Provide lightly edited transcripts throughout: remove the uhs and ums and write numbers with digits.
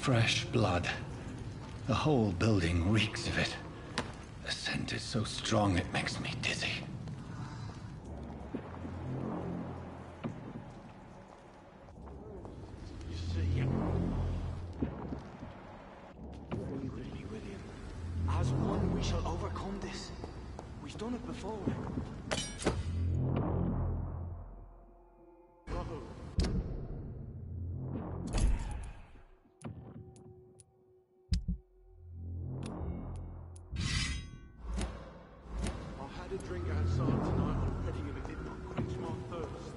Fresh blood. The whole building reeks of it. The scent is so strong it makes me dizzy. You see? Free with me, William. As one, we shall overcome this. We've done it before. Bravo. I had a drink outside tonight already and it did not quench my thirst.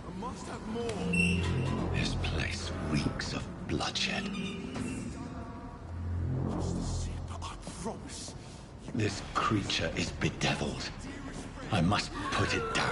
I must have more. This place reeks of bloodshed. Just a sip, I promise. This creature is bedeviled. I must put it down.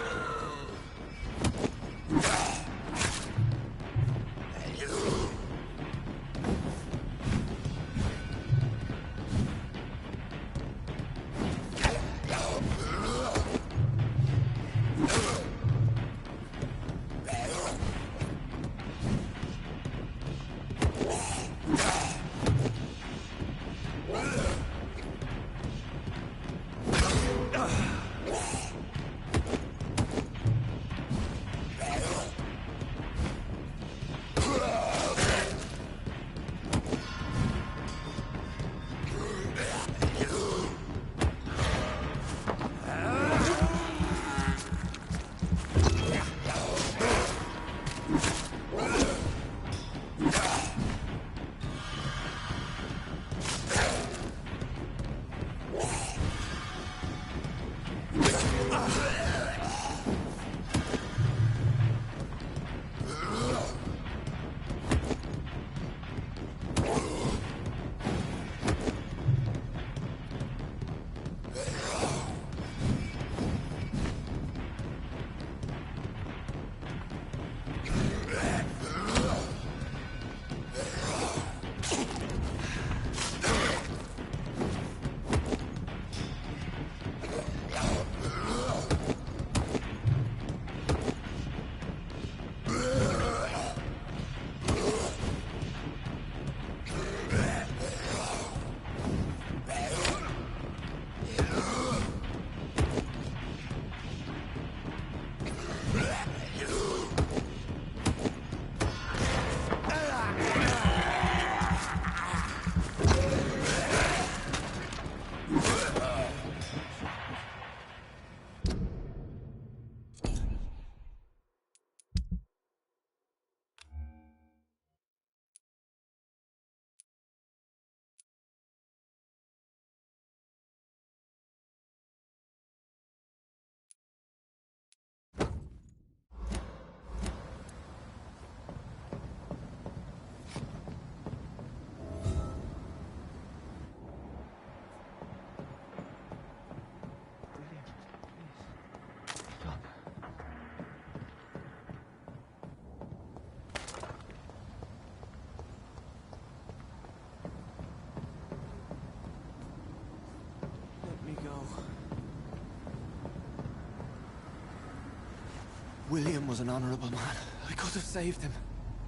William was an honorable man. I could have saved him.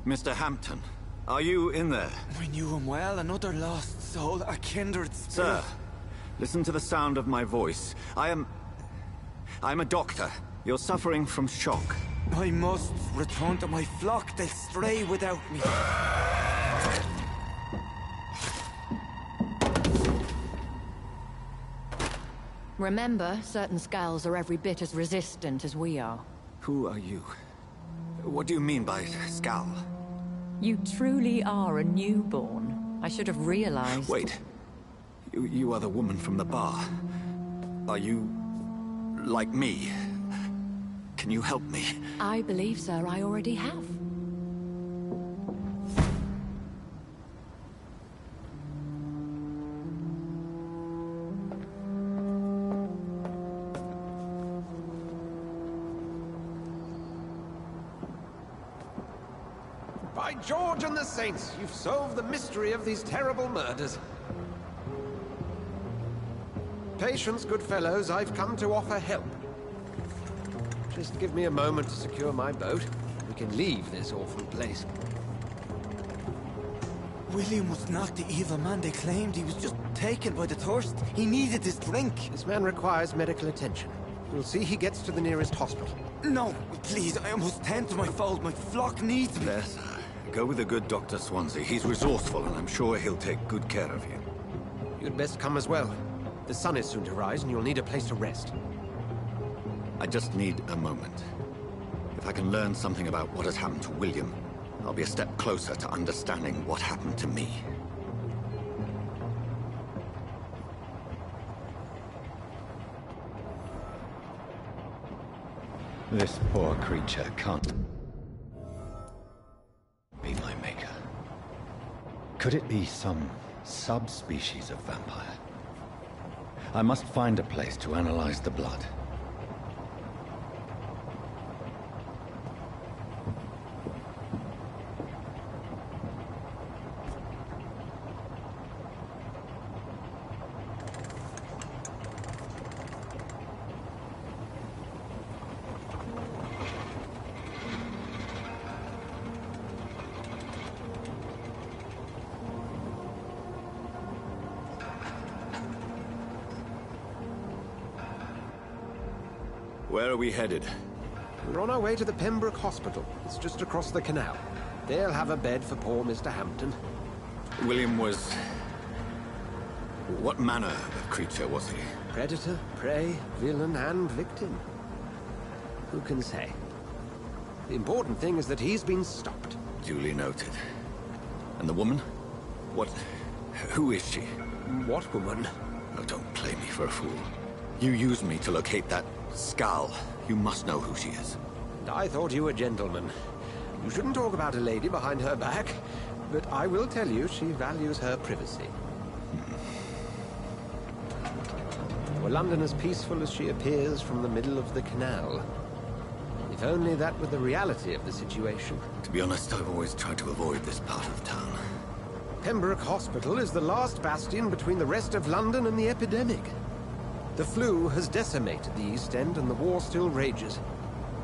Mr. Hampton, are you in there? We knew him well, another lost soul, a kindred spirit. Sir, listen to the sound of my voice. I'm a doctor. You're suffering from shock. I must return to my flock. They'll stray without me. Remember, certain skulls are every bit as resistant as we are. Who are you? What do you mean by skull? You truly are a newborn. I should have realized. Wait. You are the woman from the bar. Are you... like me? Can you help me? I believe, sir, I already have. By George and the Saints, you've solved the mystery of these terrible murders. Patience, good fellows, I've come to offer help. Just give me a moment to secure my boat. We can leave this awful place. William was not the evil man they claimed. He was just taken by the thirst. He needed his drink. This man requires medical attention. You'll see he gets to the nearest hospital. No, please, I must tend to my fold. My flock needs me. There, sir. Go with the good Dr. Swansea. He's resourceful, and I'm sure he'll take good care of you. You'd best come as well. The sun is soon to rise, and you'll need a place to rest. I just need a moment. If I can learn something about what has happened to William, I'll be a step closer to understanding what happened to me. This poor creature can't be my maker. Could it be some subspecies of vampire? I must find a place to analyze the blood. Where are we headed? We're on our way to the Pembroke Hospital. It's just across the canal. They'll have a bed for poor Mr. Hampton. William was... What manner of creature was he? Predator, prey, villain, and victim. Who can say? The important thing is that he's been stopped. Duly noted. And the woman? What... Who is she? What woman? Oh, don't play me for a fool. You used me to locate that skull. You must know who she is. I thought you a gentleman. You shouldn't talk about a lady behind her back, but I will tell you she values her privacy. Were London as peaceful as she appears from the middle of the canal? If only that were the reality of the situation. To be honest, I've always tried to avoid this part of town. Pembroke Hospital is the last bastion between the rest of London and the epidemic. The flu has decimated the East End and the war still rages.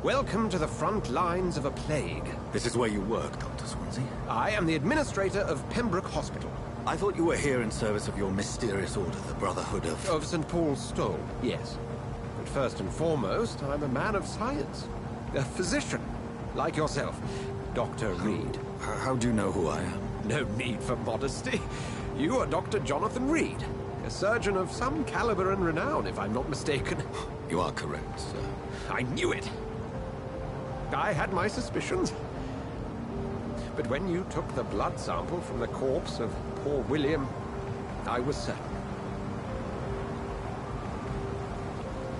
Welcome to the front lines of a plague. This is where you work, Dr. Swansea? I am the administrator of Pembroke Hospital. I thought you were here in service of your mysterious order, the Brotherhood of... Of St. Paul's Stole, yes. But first and foremost, I'm a man of science. A physician, like yourself, Dr. Reed. How do you know who I am? No need for modesty. You are Dr. Jonathan Reed, a surgeon of some caliber and renown, if I'm not mistaken. You are correct, sir. I knew it. I had my suspicions. But when you took the blood sample from the corpse of poor William, I was certain.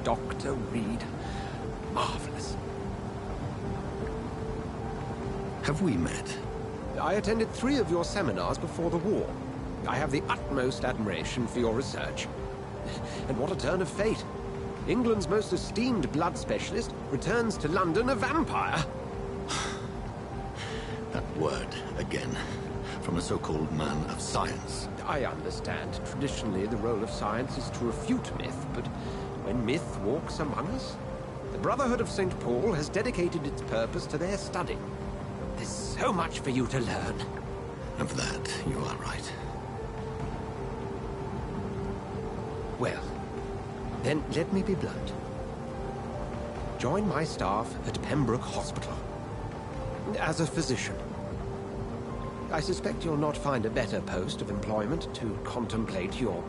Dr. Reed. Marvelous. Have we met? I attended 3 of your seminars before the war. I have the utmost admiration for your research. And what a turn of fate. England's most esteemed blood specialist returns to London a vampire. That word, again. From a so-called man of science. I understand. Traditionally, the role of science is to refute myth, but when myth walks among us, the Brotherhood of St. Paul has dedicated its purpose to their study. There's so much for you to learn. Of that, you are right. Well, then let me be blunt. Join my staff at Pembroke Hospital. As a physician. I suspect you'll not find a better post of employment to contemplate your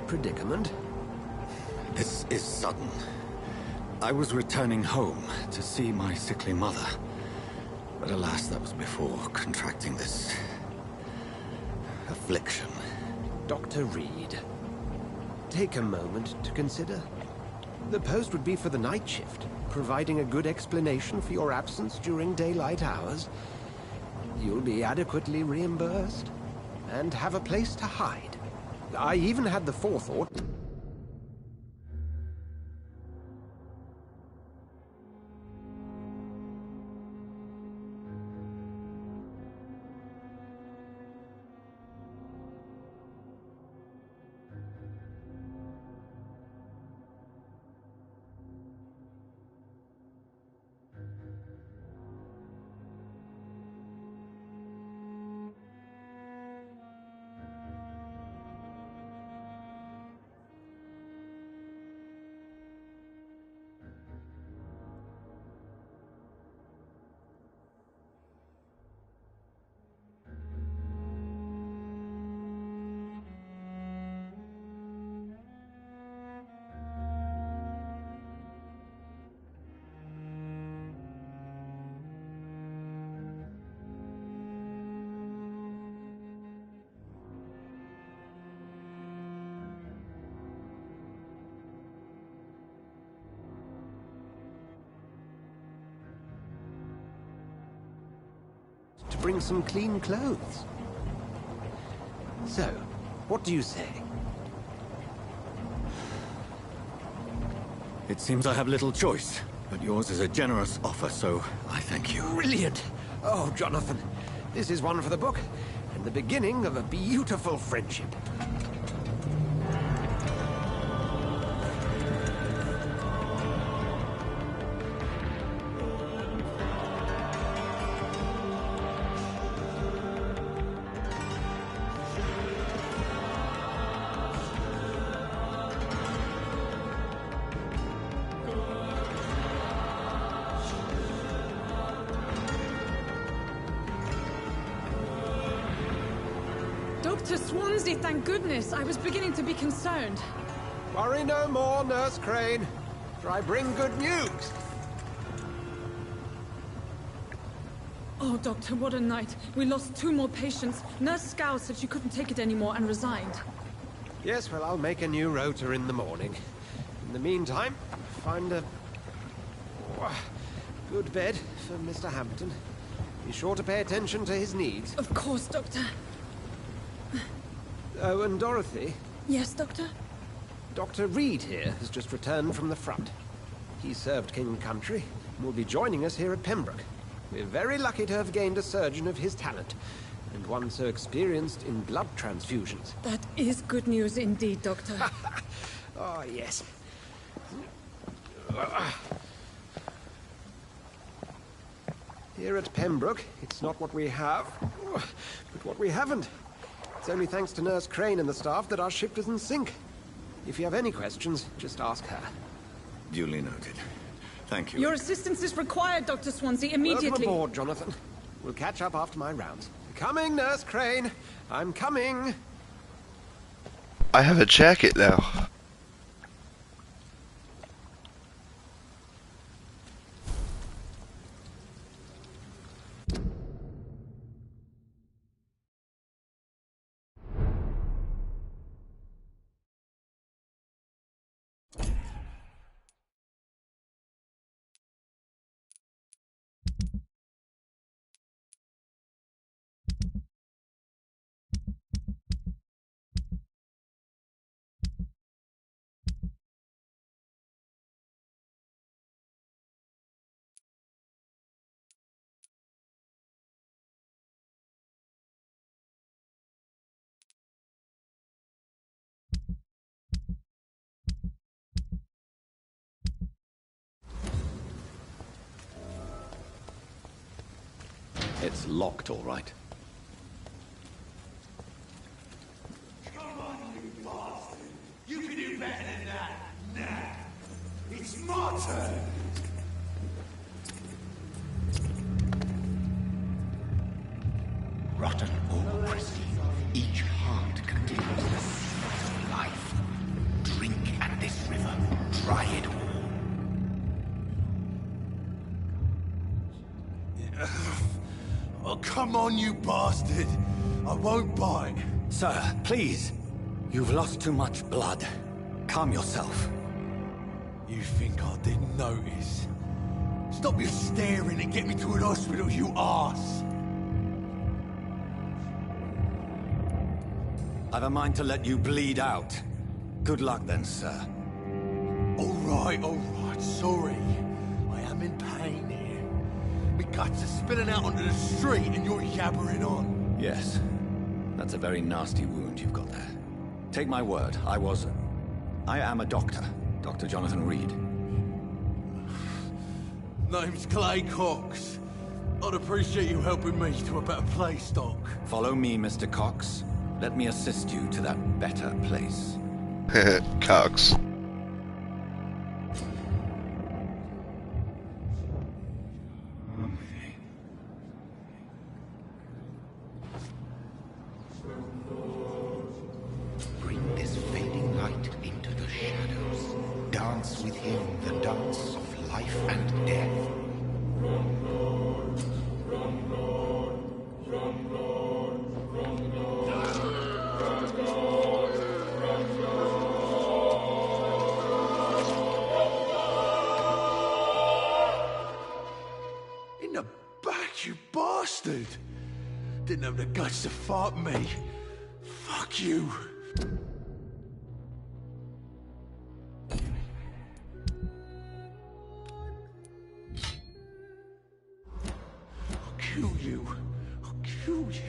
predicament. This is sudden. I was returning home to see my sickly mother. But alas, that was before contracting this... affliction. Dr. Reed, take a moment to consider. The post would be for the night shift, providing a good explanation for your absence during daylight hours. You'll be adequately reimbursed, and have a place to hide. I even had the forethought... bring some clean clothes. So, what do you say? It seems I have little choice, but yours is a generous offer, so I thank you. Brilliant! Oh, Jonathan, this is one for the book, and the beginning of a beautiful friendship. Dr. Swansea, thank goodness. I was beginning to be concerned. Worry no more, Nurse Crane, for I bring good news. Oh, Doctor, what a night. We lost 2 more patients. Nurse Scow said she couldn't take it anymore and resigned. Yes, well, I'll make a new rota in the morning. In the meantime, find a good bed for Mr. Hampton. Be sure to pay attention to his needs. Of course, Doctor. Oh, and Dorothy, Yes, Doctor? Dr. Reed here has just returned from the front. He served King and Country and will be joining us here at Pembroke. We're very lucky to have gained a surgeon of his talent, and one so experienced in blood transfusions. That is good news indeed, Doctor. Oh, yes. Here at Pembroke, it's not what we have, but what we haven't. It's only thanks to Nurse Crane and the staff that our ship doesn't sink. If you have any questions, just ask her. Duly noted. Thank you. Your assistance is required, Dr. Swansea, immediately. Welcome aboard, Jonathan. We'll catch up after my rounds. Coming, Nurse Crane. I'm coming. I have a jacket now. It's locked, all right. Come on, you bastard! You can do better than that! Nah! It's my turn! Rotten or pristine, each heart contains the seed of life. Drink at this river, try it all. Oh, come on, you bastard! I won't bite. Sir, please. You've lost too much blood. Calm yourself. You think I didn't notice? Stop your staring and get me to an hospital, you arse! I've a mind to let you bleed out. Good luck then, sir. All right, sorry. I am in pain here. My guts are spilling out onto the street and you're yabbering on. Yes. That's a very nasty wound you've got there. Take my word, I am a doctor. Dr. Jonathan Reed. Name's Clay Cox. I'd appreciate you helping me to a better place, Doc. Follow me, Mr. Cox. Let me assist you to that better place. Cox. Bring this fading light into the shadows. Dance with him the dance of life and death. In the back, you bastard! didn't have the guts to fight me. Fuck you. I'll kill you. I'll kill you.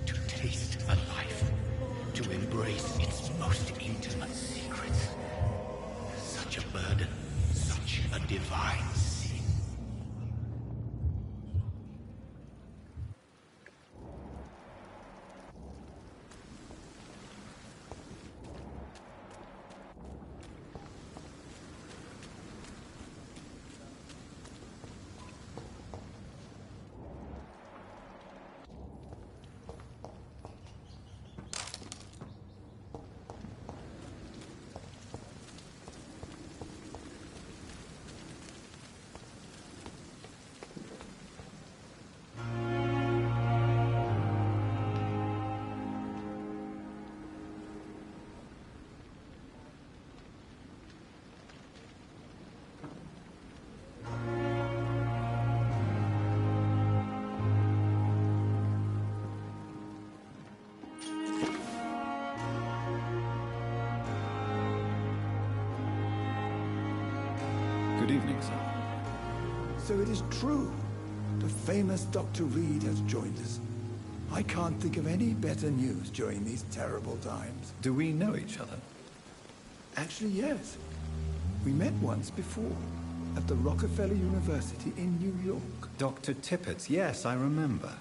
To taste a life, to embrace its most intimate secrets. Such a burden, such a divine sin. Good evening, sir. So it is true. The famous Dr. Reed has joined us. I can't think of any better news during these terrible times. Do we know each other? Actually, yes. We met once before, at the Rockefeller University in New York. Dr. Tippett, yes, I remember.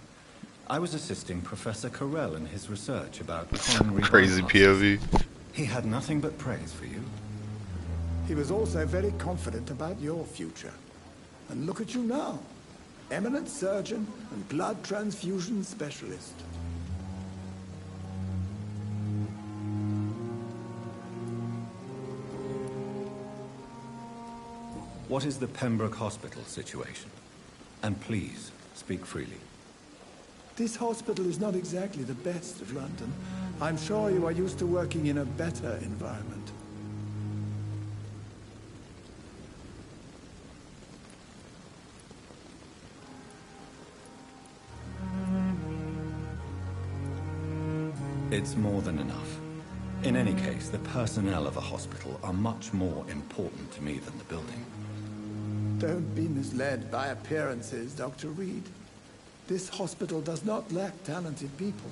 I was assisting Professor Carell in his research about coronary Crazy bypasses. POV. He had nothing but praise for you. He was also very confident about your future. And look at you now. Eminent surgeon and blood transfusion specialist. What is the Pembroke Hospital situation? And please, speak freely. This hospital is not exactly the best of London. I'm sure you are used to working in a better environment. It's more than enough. In any case, the personnel of a hospital are much more important to me than the building. Don't be misled by appearances, Dr. Reed. This hospital does not lack talented people.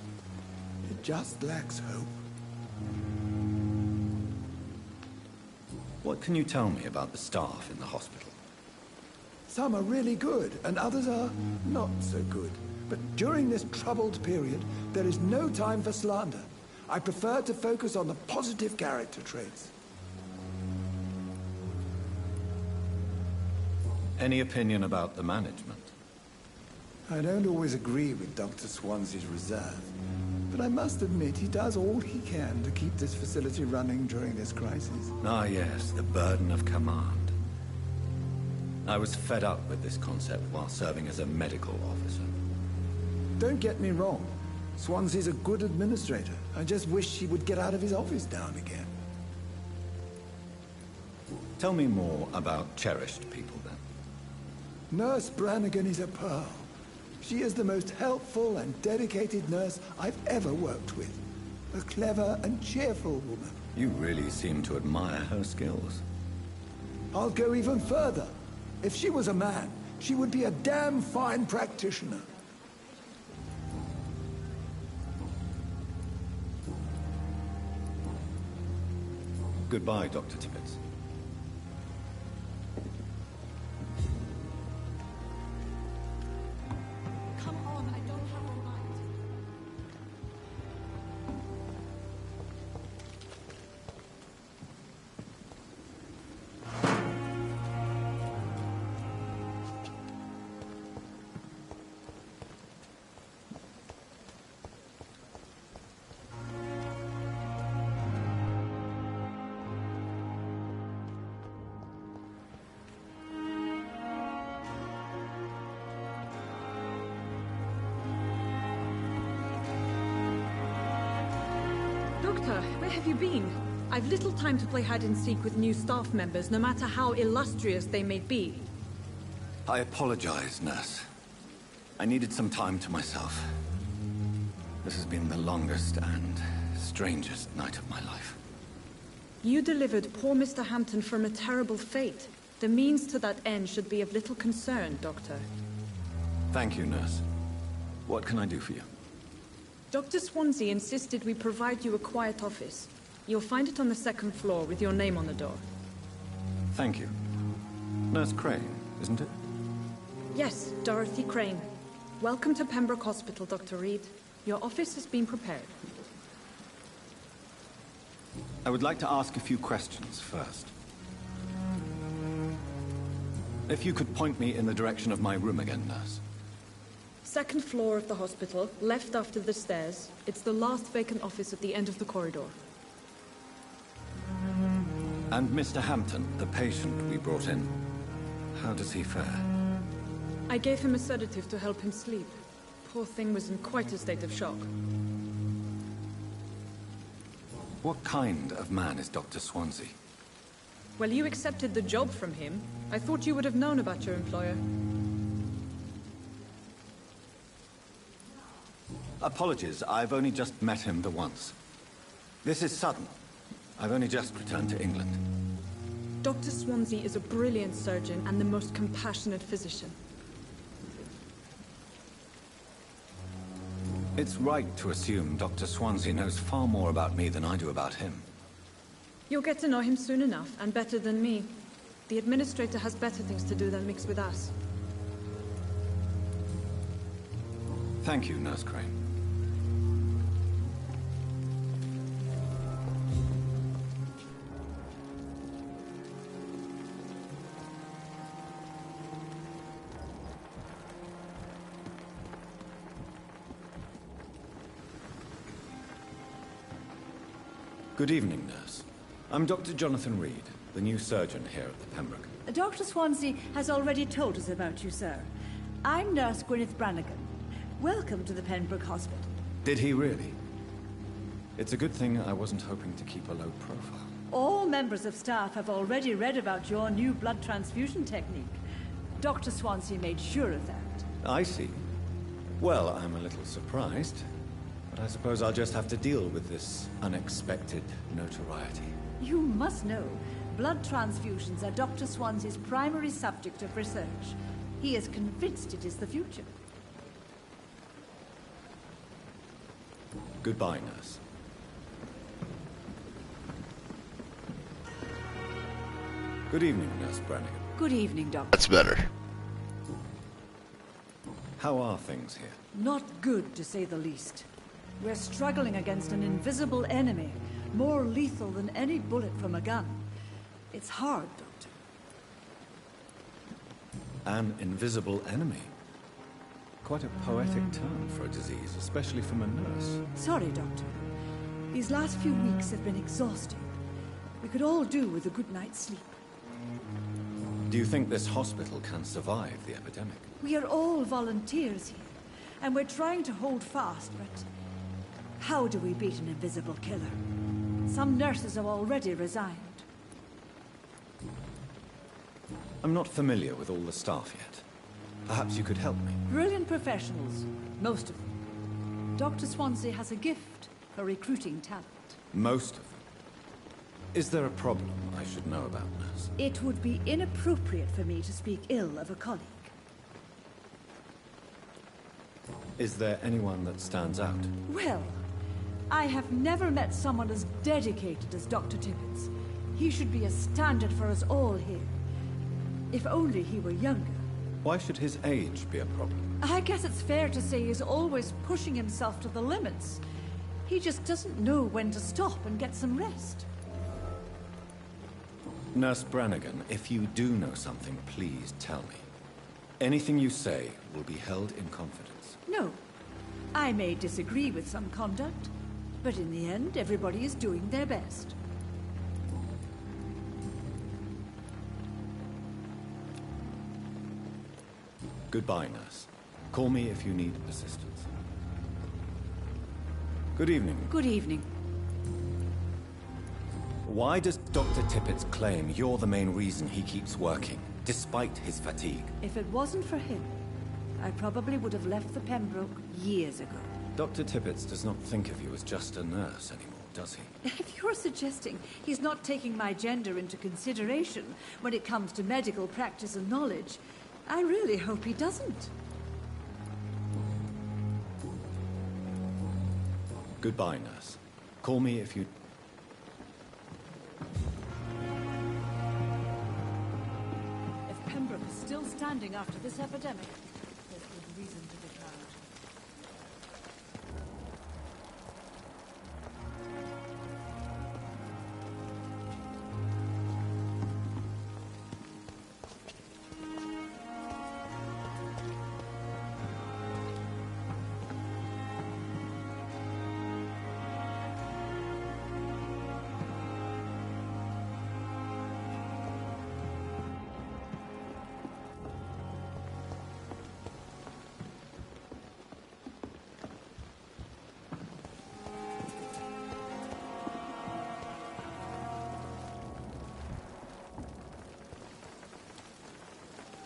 It just lacks hope. What can you tell me about the staff in the hospital? Some are really good, and others are not so good. But during this troubled period, there is no time for slander. I prefer to focus on the positive character traits. Any opinion about the management? I don't always agree with Dr. Swansea's reserve, but I must admit he does all he can to keep this facility running during this crisis. Ah, yes, the burden of command. I was fed up with this concept while serving as a medical officer. Don't get me wrong. Swansea's a good administrator. I just wish he would get out of his office now and again. Tell me more about cherished people, then. Nurse Brannigan is a pearl. She is the most helpful and dedicated nurse I've ever worked with. A clever and cheerful woman. You really seem to admire her skills. I'll go even further. If she was a man, she would be a damn fine practitioner. Goodbye, Dr. Tippett. Come on, I don't have all night. Doctor, where have you been? I've little time to play hide-and-seek with new staff members, no matter how illustrious they may be. I apologize, nurse. I needed some time to myself. This has been the longest and strangest night of my life. You delivered poor Mr. Hampton from a terrible fate. The means to that end should be of little concern, Doctor. Thank you, nurse. What can I do for you? Dr. Swansea insisted we provide you a quiet office. You'll find it on the second floor with your name on the door. Thank you. Nurse Crane, isn't it? Yes, Dorothy Crane. Welcome to Pembroke Hospital, Dr. Reed. Your office has been prepared. I would like to ask a few questions first. If you could point me in the direction of my room again, nurse. Second floor of the hospital, left after the stairs. It's the last vacant office at the end of the corridor. And Mr. Hampton, the patient we brought in, how does he fare? I gave him a sedative to help him sleep. Poor thing was in quite a state of shock. What kind of man is Dr. Swansea? Well, you accepted the job from him. I thought you would have known about your employer. Apologies, I've only just met him the once. This is sudden. I've only just returned to England. Dr. Swansea is a brilliant surgeon and the most compassionate physician. It's right to assume Dr. Swansea knows far more about me than I do about him. You'll get to know him soon enough, and better than me. The administrator has better things to do than mix with us. Thank you, Nurse Crane. Good evening, nurse. I'm Dr. Jonathan Reed, the new surgeon here at the Pembroke. Dr. Swansea has already told us about you, sir. I'm Nurse Gwyneth Brannigan. Welcome to the Pembroke Hospital. Did he really? It's a good thing I wasn't hoping to keep a low profile. All members of staff have already read about your new blood transfusion technique. Dr. Swansea made sure of that. I see. Well, I'm a little surprised, but I suppose I'll just have to deal with this unexpected notoriety. You must know, blood transfusions are Dr. Swansea's primary subject of research. He is convinced it is the future. Goodbye, nurse. Good evening, Nurse Brannigan. Good evening, Doctor. That's better. How are things here? Not good, to say the least. We're struggling against an invisible enemy, more lethal than any bullet from a gun. It's hard, Doctor. An invisible enemy? Quite a poetic term for a disease, especially from a nurse. Sorry, Doctor. These last few weeks have been exhausting. We could all do with a good night's sleep. Do you think this hospital can survive the epidemic? We are all volunteers here, and we're trying to hold fast, but how do we beat an invisible killer? Some nurses have already resigned. I'm not familiar with all the staff yet. Perhaps you could help me. Brilliant professionals, most of them. Dr. Swansea has a gift for recruiting talent. Most of them? Is there a problem I should know about, nurse? It would be inappropriate for me to speak ill of a colleague. Is there anyone that stands out? Well, I have never met someone as dedicated as Dr. Tippett. He should be a standard for us all here. If only he were younger. Why should his age be a problem? I guess it's fair to say he's always pushing himself to the limits. He just doesn't know when to stop and get some rest. Nurse Brannigan, if you do know something, please tell me. Anything you say will be held in confidence. No. I may disagree with some conduct, but in the end, everybody is doing their best. Goodbye, nurse. Call me if you need assistance. Good evening. Good evening. Why does Dr. Tippett's claim you're the main reason he keeps working, despite his fatigue? If it wasn't for him, I probably would have left the Pembroke years ago. Dr. Tippett does not think of you as just a nurse anymore, does he? If you're suggesting he's not taking my gender into consideration when it comes to medical practice and knowledge, I really hope he doesn't. Goodbye, nurse. Call me if you... If Pembroke is still standing after this epidemic, there's good reason to be proud.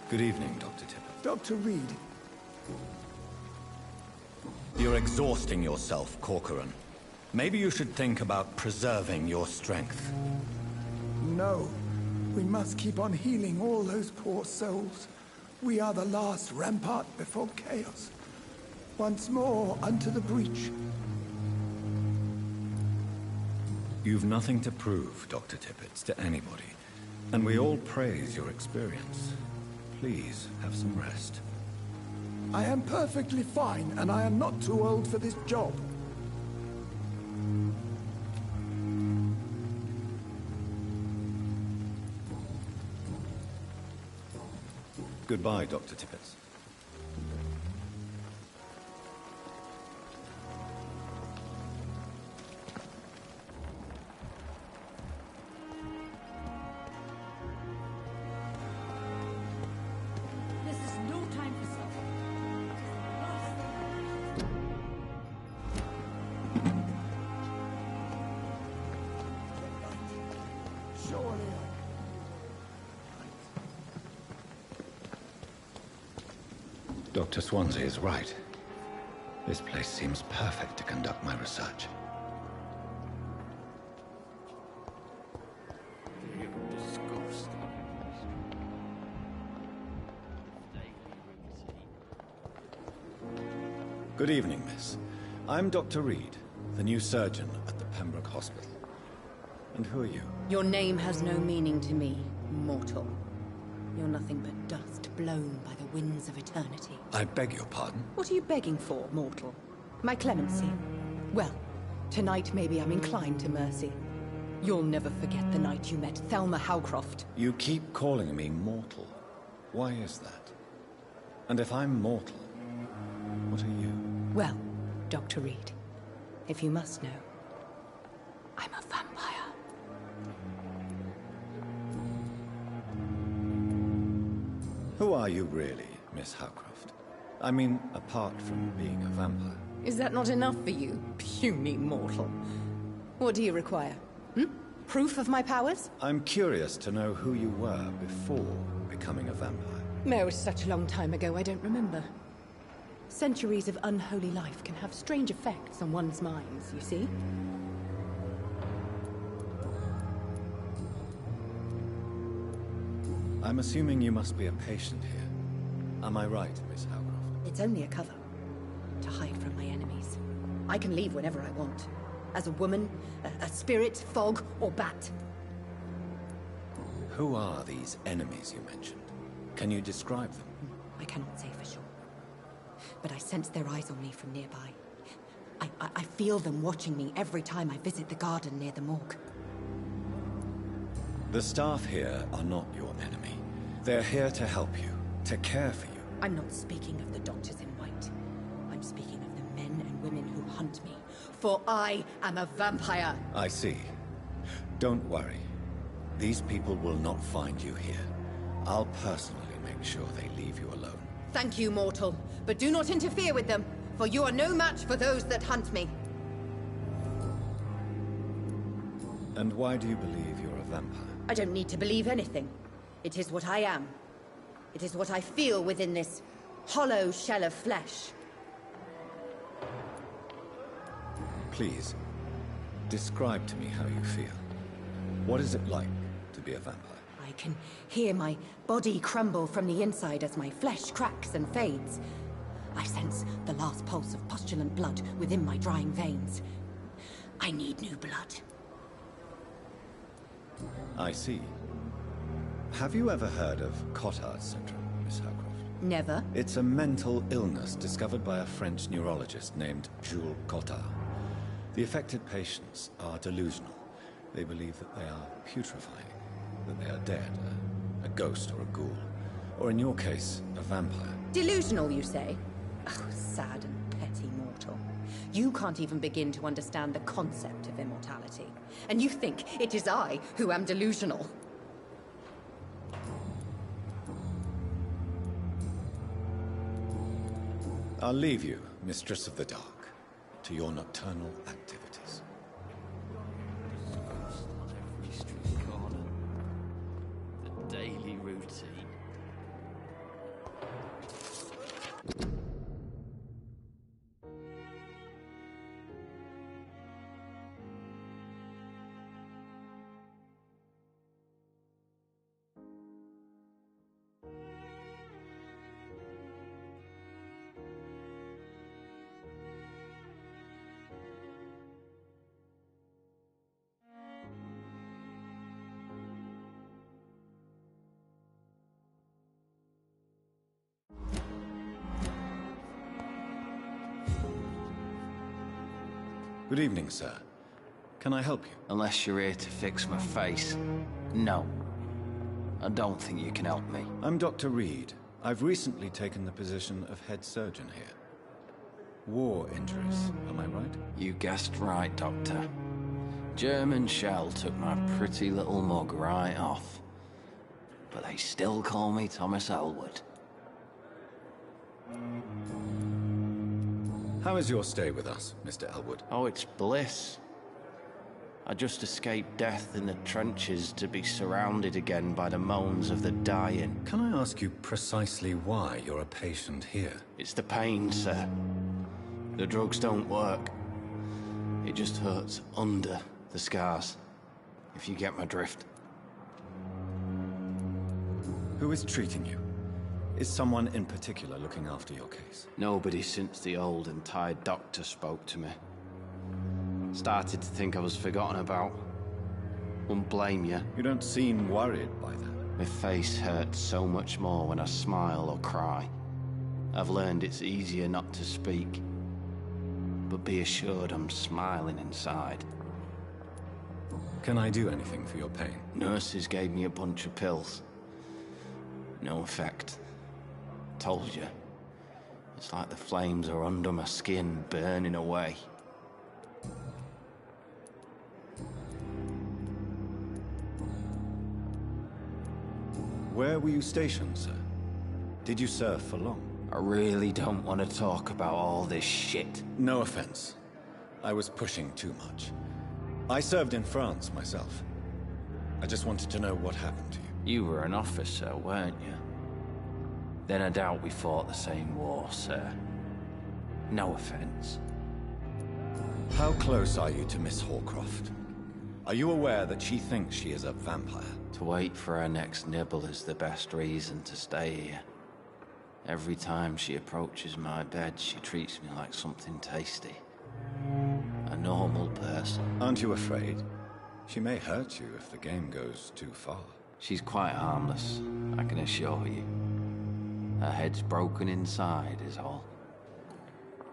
Good evening, Dr. Tippett. Dr. Reed, You're exhausting yourself, Corcoran. Maybe you should think about preserving your strength. no. We must keep on healing all those poor souls. We are the last rampart before chaos. Once more, unto the breach. You've nothing to prove, Dr. Tippett, to anybody. And we all praise your experience. Please, have some rest. I am perfectly fine, and I am not too old for this job. Goodbye, Dr. Tippett. This is no time for self. Surely. Dr. Swansea is right. This place seems perfect to conduct my research. Good evening, miss. I'm Dr. Reed, the new surgeon at the Pembroke Hospital. And who are you? Your name has no meaning to me, mortal. You're nothing but dust blown by the winds of eternity. I beg your pardon? What are you begging for, mortal? My clemency? Well, tonight maybe I'm inclined to mercy. You'll never forget the night you met Thelma Howcroft. You keep calling me mortal. Why is that? And if I'm mortal, what are you? Well, Dr. Reed, if you must know, I'm a vampire. Who are you really, Miss Howcroft? I mean, apart from being a vampire. Is that not enough for you, puny mortal? What do you require? Proof of my powers? I'm curious to know who you were before becoming a vampire. No, it's such a long time ago, I don't remember. Centuries of unholy life can have strange effects on one's minds, you see? I'm assuming you must be a patient here. Am I right, Miss Howcroft? It's only a cover. To hide from my enemies. I can leave whenever I want. As a woman, a spirit, fog, or bat. Who are these enemies you mentioned? Can you describe them? I cannot say for sure. But I sense their eyes on me from nearby. I feel them watching me every time I visit the garden near the morgue. The staff here are not your enemy. They're here to help you, to care for you. I'm not speaking of the doctors in white. I'm speaking of the men and women who hunt me. For I am a vampire. I see. Don't worry. These people will not find you here. I'll personally make sure they leave you alone. Thank you, mortal. But do not interfere with them, for you are no match for those that hunt me. And why do you believe you're a vampire? I don't need to believe anything. It is what I am. It is what I feel within this hollow shell of flesh. Please, describe to me how you feel. What is it like to be a vampire? I can hear my body crumble from the inside as my flesh cracks and fades. I sense the last pulse of postulant blood within my drying veins. I need new blood. I see. Have you ever heard of Cotard syndrome, Miss Howcroft? Never. It's a mental illness discovered by a French neurologist named Jules Cotard. The affected patients are delusional. They believe that they are putrefying, that they are dead, a ghost or a ghoul, or in your case, a vampire. Delusional, you say? Oh, sad and petty mortal. You can't even begin to understand the concept of immortality. And you think it is I who am delusional. I'll leave you, Mistress of the Dark, to your nocturnal activities. Every street corner. The daily routine. Good evening, sir. Can I help you? Unless you're here to fix my face. No. I don't think you can help me. I'm Dr. Reed. I've recently taken the position of head surgeon here. War injuries, am I right? You guessed right, Doctor. German shell took my pretty little mug right off. But they still call me Thomas Elwood. How is your stay with us, Mr. Elwood? Oh, it's bliss. I just escaped death in the trenches to be surrounded again by the moans of the dying. Can I ask you precisely why you're a patient here? It's the pain, sir. The drugs don't work. It just hurts under the scars, if you get my drift. Who is treating you? Is someone in particular looking after your case? Nobody since the old and tired doctor spoke to me. Started to think I was forgotten about. Wouldn't blame you. You don't seem worried by that. My face hurts so much more when I smile or cry. I've learned it's easier not to speak. But be assured I'm smiling inside. Can I do anything for your pain? Nurses gave me a bunch of pills. No effect. Told you. It's like the flames are under my skin, burning away. Where were you stationed, sir? Did you serve for long? I really don't want to talk about all this shit. No offense. I was pushing too much. I served in France myself. I just wanted to know what happened to you. You were an officer, weren't you? Then I doubt we fought the same war, sir. No offense. How close are you to Miss Hawcroft? Are you aware that she thinks she is a vampire? To wait for her next nibble is the best reason to stay here. Every time she approaches my bed, she treats me like something tasty. A normal person. Aren't you afraid? She may hurt you if the game goes too far. She's quite harmless, I can assure you. Her head's broken inside is all.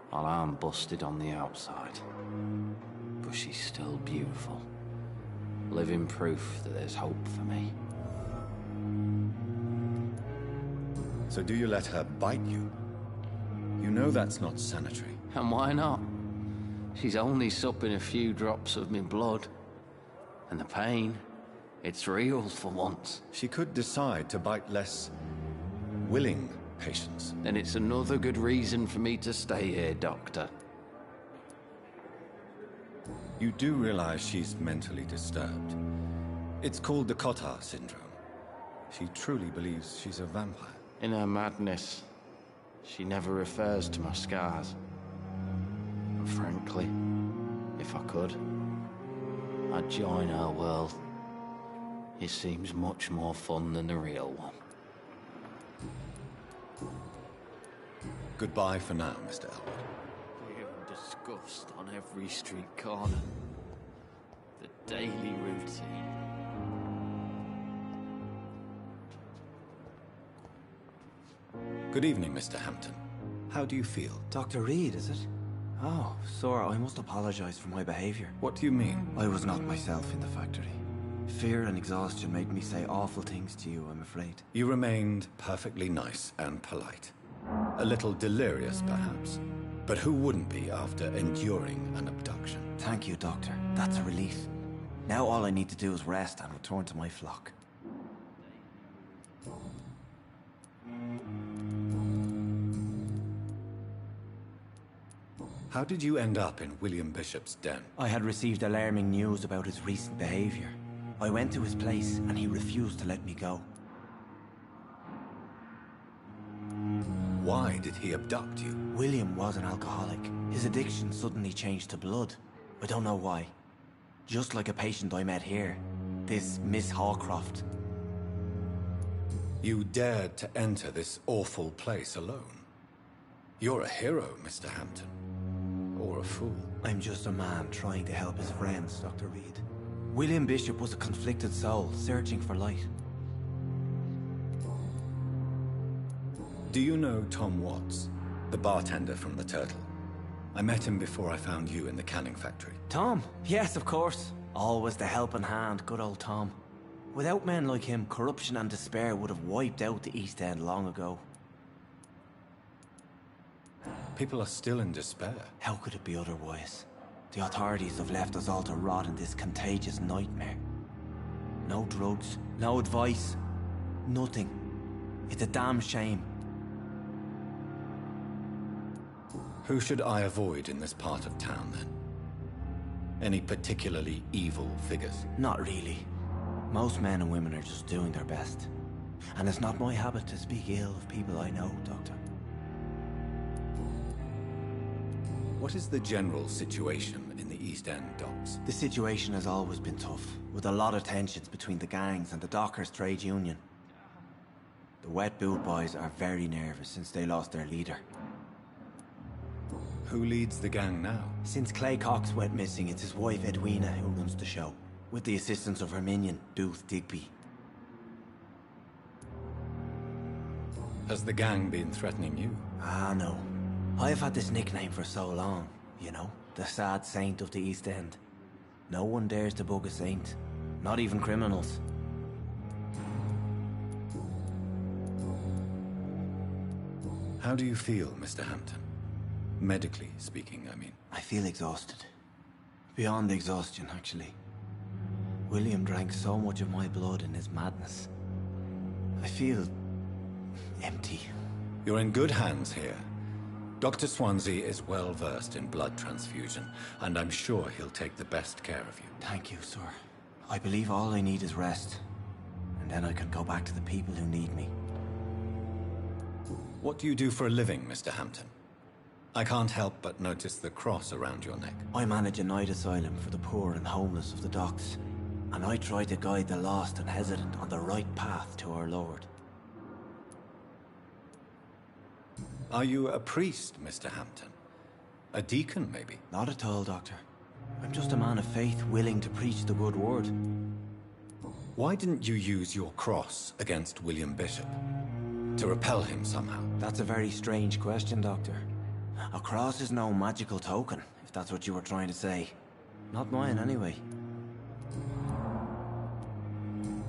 While I'm busted on the outside. But she's still beautiful. Living proof that there's hope for me. So do you let her bite you? You know that's not sanitary. And why not? She's only supping a few drops of me blood. And the pain, it's real for once. She could decide to bite less willing patients. Then it's another good reason for me to stay here, Doctor. You do realize she's mentally disturbed. It's called the Cotar syndrome. She truly believes she's a vampire. In her madness, she never refers to my scars. And frankly, if I could, I'd join her world. It seems much more fun than the real one. Goodbye for now, Mr. Elwood. Fear and disgust on every street corner. The daily routine. Good evening, Mr. Hampton. How do you feel? Dr. Reed, is it? Oh, sir, I must apologize for my behavior. What do you mean? I was not myself in the factory. Fear and exhaustion made me say awful things to you, I'm afraid. You remained perfectly nice and polite. A little delirious, perhaps. But who wouldn't be after enduring an abduction? Thank you, Doctor. That's a relief. Now all I need to do is rest and return to my flock. How did you end up in William Bishop's den? I had received alarming news about his recent behavior. I went to his place and he refused to let me go. Why did he abduct you? William was an alcoholic. His addiction suddenly changed to blood. I don't know why. Just like a patient I met here. This Miss Hawcroft. You dared to enter this awful place alone. You're a hero, Mr. Hampton. Or a fool. I'm just a man trying to help his friends, Dr. Reed. William Bishop was a conflicted soul, searching for light. Do you know Tom Watts, the bartender from the Turtle? I met him before I found you in the canning factory. Tom? Yes, of course. Always the helping hand, good old Tom. Without men like him, corruption and despair would have wiped out the East End long ago. People are still in despair. How could it be otherwise? The authorities have left us all to rot in this contagious nightmare. No drugs, no advice, nothing. It's a damn shame. Who should I avoid in this part of town, then? Any particularly evil figures? Not really. Most men and women are just doing their best. And it's not my habit to speak ill of people I know, Doctor. What is the general situation in the East End docks? The situation has always been tough, with a lot of tensions between the gangs and the dockers' trade union. The wet boot boys are very nervous since they lost their leader. Who leads the gang now? Since Clay Cox went missing, it's his wife Edwina who runs the show, with the assistance of her minion, Booth Digby. Has the gang been threatening you? Ah, no. I've had this nickname for so long, you know, the sad saint of the East End. No one dares to bug a saint, not even criminals. How do you feel, Mr. Hampton? Medically speaking, I mean. I feel exhausted. Beyond exhaustion, actually. William drank so much of my blood in his madness. I feel empty. You're in good hands here. Dr. Swansea is well versed in blood transfusion, and I'm sure he'll take the best care of you. Thank you, sir. I believe all I need is rest. And then I can go back to the people who need me. What do you do for a living, Mr. Hampton? I can't help but notice the cross around your neck. I manage a night asylum for the poor and homeless of the docks. And I try to guide the lost and hesitant on the right path to our Lord. Are you a priest, Mr. Hampton? A deacon, maybe? Not at all, Doctor. I'm just a man of faith willing to preach the good word. Why didn't you use your cross against William Bishop? To repel him somehow? That's a very strange question, Doctor. A cross is no magical token, if that's what you were trying to say. Not mine, anyway.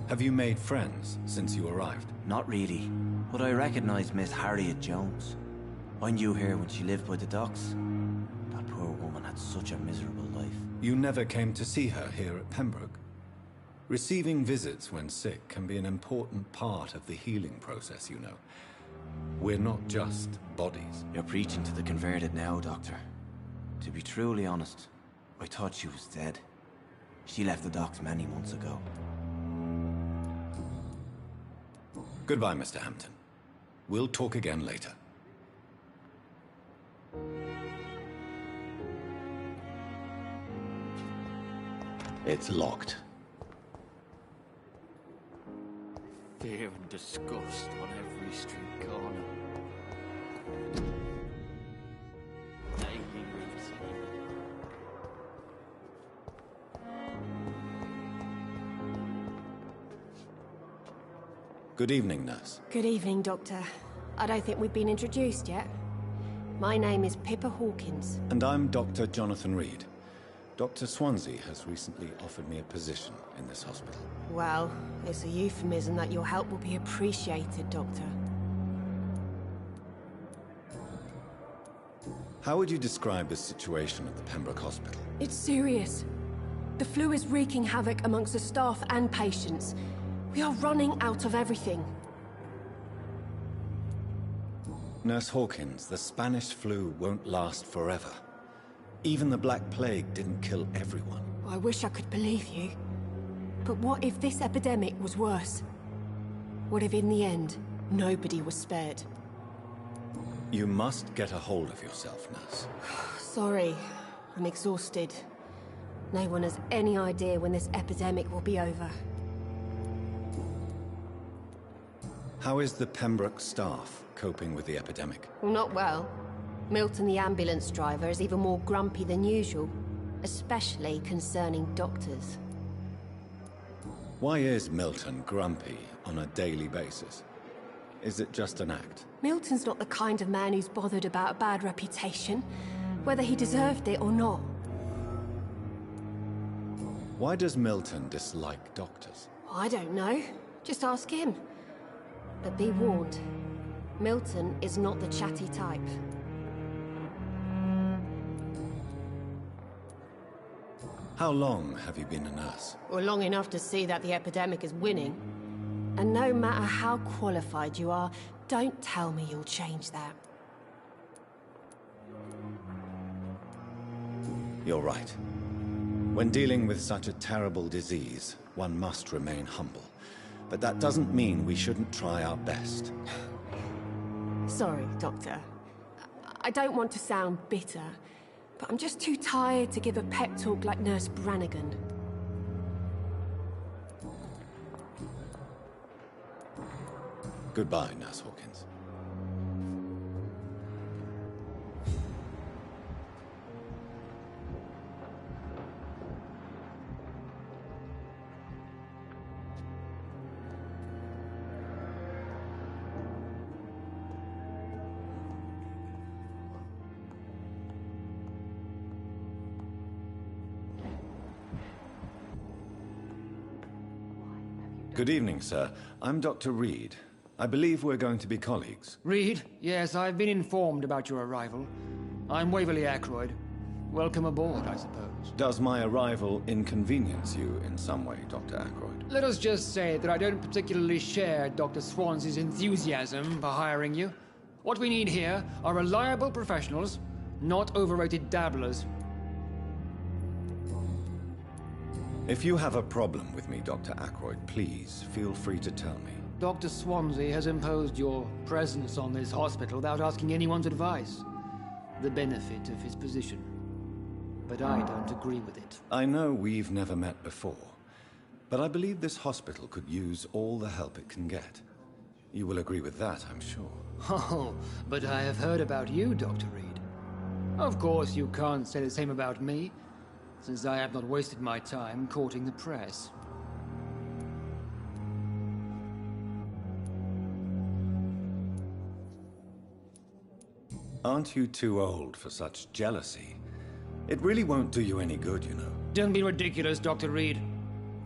Have you made friends since you arrived? Not really, but I recognize Miss Harriet Jones. I knew her when she lived by the docks. That poor woman had such a miserable life. You never came to see her here at Pembroke? Receiving visits when sick can be an important part of the healing process, you know. We're not just bodies. You're preaching to the converted now, Doctor. To be truly honest, I thought she was dead. She left the docks many months ago. Goodbye, Mr. Hampton. We'll talk again later. It's locked. Fear and disgust on every street corner. Daily routine. Good evening, nurse. Good evening, Doctor. I don't think we've been introduced yet. My name is Pippa Hawkins. And I'm Dr. Jonathan Reed. Dr. Swansea has recently offered me a position in this hospital. Well, it's a euphemism that your help will be appreciated, Doctor. How would you describe the situation at the Pembroke Hospital? It's serious. The flu is wreaking havoc amongst the staff and patients. We are running out of everything. Nurse Hawkins, the Spanish flu won't last forever. Even the Black Plague didn't kill everyone. I wish I could believe you. But what if this epidemic was worse? What if in the end, nobody was spared? You must get a hold of yourself, nurse. Sorry, I'm exhausted. No one has any idea when this epidemic will be over. How is the Pembroke staff coping with the epidemic? Well, not well. Milton, the ambulance driver, is even more grumpy than usual, especially concerning doctors. Why is Milton grumpy on a daily basis? Is it just an act? Milton's not the kind of man who's bothered about a bad reputation, whether he deserved it or not. Why does Milton dislike doctors? I don't know. Just ask him. But be warned, Milton is not the chatty type. How long have you been a nurse? Well, long enough to see that the epidemic is winning. And no matter how qualified you are, don't tell me you'll change that. You're right. When dealing with such a terrible disease, one must remain humble. But that doesn't mean we shouldn't try our best. Sorry, Doctor. I don't want to sound bitter, but I'm just too tired to give a pep talk like Nurse Brannigan. Goodbye, Nurse Hawkins. Good evening, sir. I'm Dr. Reed. I believe we're going to be colleagues. Reed? Yes, I've been informed about your arrival. I'm Waverly Ackroyd. Welcome aboard, I suppose. Does my arrival inconvenience you in some way, Dr. Ackroyd? Let us just say that I don't particularly share Dr. Swansea's enthusiasm for hiring you. What we need here are reliable professionals, not overrated dabblers. If you have a problem with me, Dr. Ackroyd, please feel free to tell me. Dr. Swansea has imposed your presence on this hospital without asking anyone's advice. The benefit of his position. But I don't agree with it. I know we've never met before, but I believe this hospital could use all the help it can get. You will agree with that, I'm sure. Oh, but I have heard about you, Dr. Reed. Of course, you can't say the same about me, since I have not wasted my time courting the press. Aren't you too old for such jealousy? It really won't do you any good, you know. Don't be ridiculous, Dr. Reed.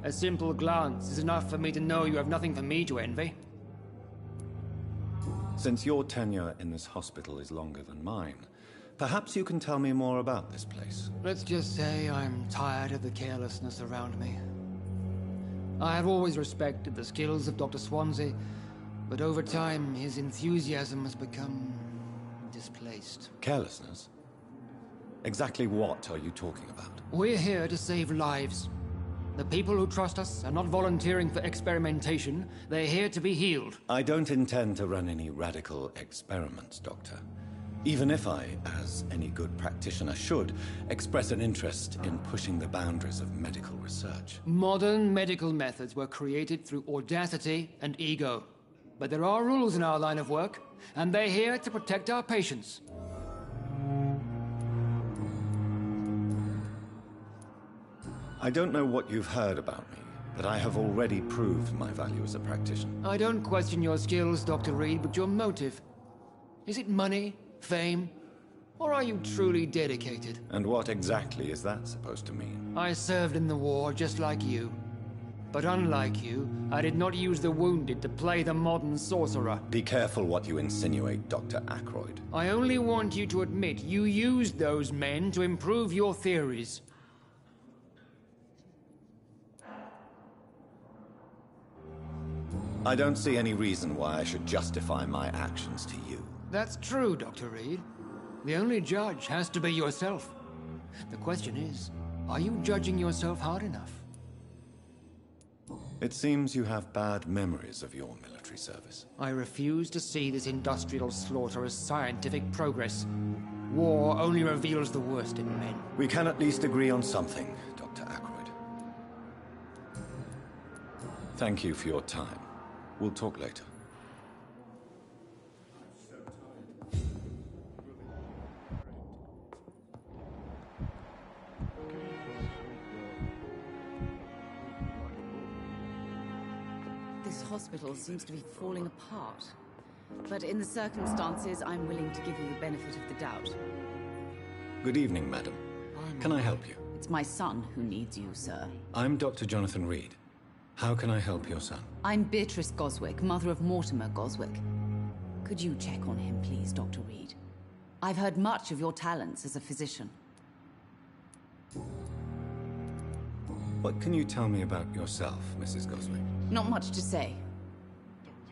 A simple glance is enough for me to know you have nothing for me to envy. Since your tenure in this hospital is longer than mine, perhaps you can tell me more about this place. Let's just say I'm tired of the carelessness around me. I have always respected the skills of Dr. Swansea, but over time his enthusiasm has become displaced. Carelessness? Exactly what are you talking about? We're here to save lives. The people who trust us are not volunteering for experimentation. They're here to be healed. I don't intend to run any radical experiments, Doctor. Even if I, as any good practitioner should, express an interest in pushing the boundaries of medical research. Modern medical methods were created through audacity and ego. But there are rules in our line of work, and they're here to protect our patients. I don't know what you've heard about me, but I have already proved my value as a practitioner. I don't question your skills, Dr. Reed, but your motive. Is it money? Fame? Or are you truly dedicated? And what exactly is that supposed to mean? I served in the war just like you. But unlike you, I did not use the wounded to play the modern sorcerer. Be careful what you insinuate, Dr. Ackroyd. I only want you to admit you used those men to improve your theories. I don't see any reason why I should justify my actions to you. That's true, Dr. Reed. The only judge has to be yourself. The question is, are you judging yourself hard enough? It seems you have bad memories of your military service. I refuse to see this industrial slaughter as scientific progress. War only reveals the worst in men. We can at least agree on something, Dr. Ackroyd. Thank you for your time. We'll talk later. This hospital seems to be falling apart. But in the circumstances, I'm willing to give you the benefit of the doubt. Good evening, madam. Can I help you? It's my son who needs you, sir. I'm Dr. Jonathan Reed. How can I help your son? I'm Beatrice Goswick, mother of Mortimer Goswick. Could you check on him, please, Dr. Reed? I've heard much of your talents as a physician. What can you tell me about yourself, Mrs. Goswick? Not much to say.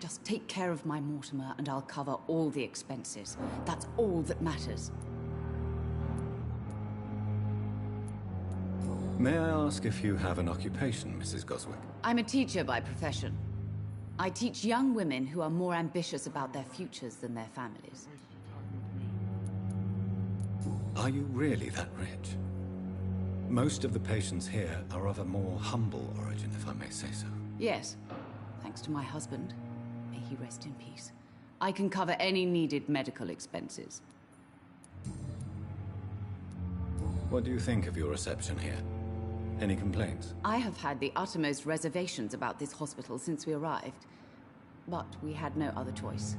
Just take care of my Mortimer and I'll cover all the expenses. That's all that matters. May I ask if you have an occupation, Mrs. Goswick? I'm a teacher by profession. I teach young women who are more ambitious about their futures than their families. Are you really that rich? Most of the patients here are of a more humble origin, if I may say so. Yes, thanks to my husband. May he rest in peace. I can cover any needed medical expenses. What do you think of your reception here? Any complaints? I have had the uttermost reservations about this hospital since we arrived. But we had no other choice,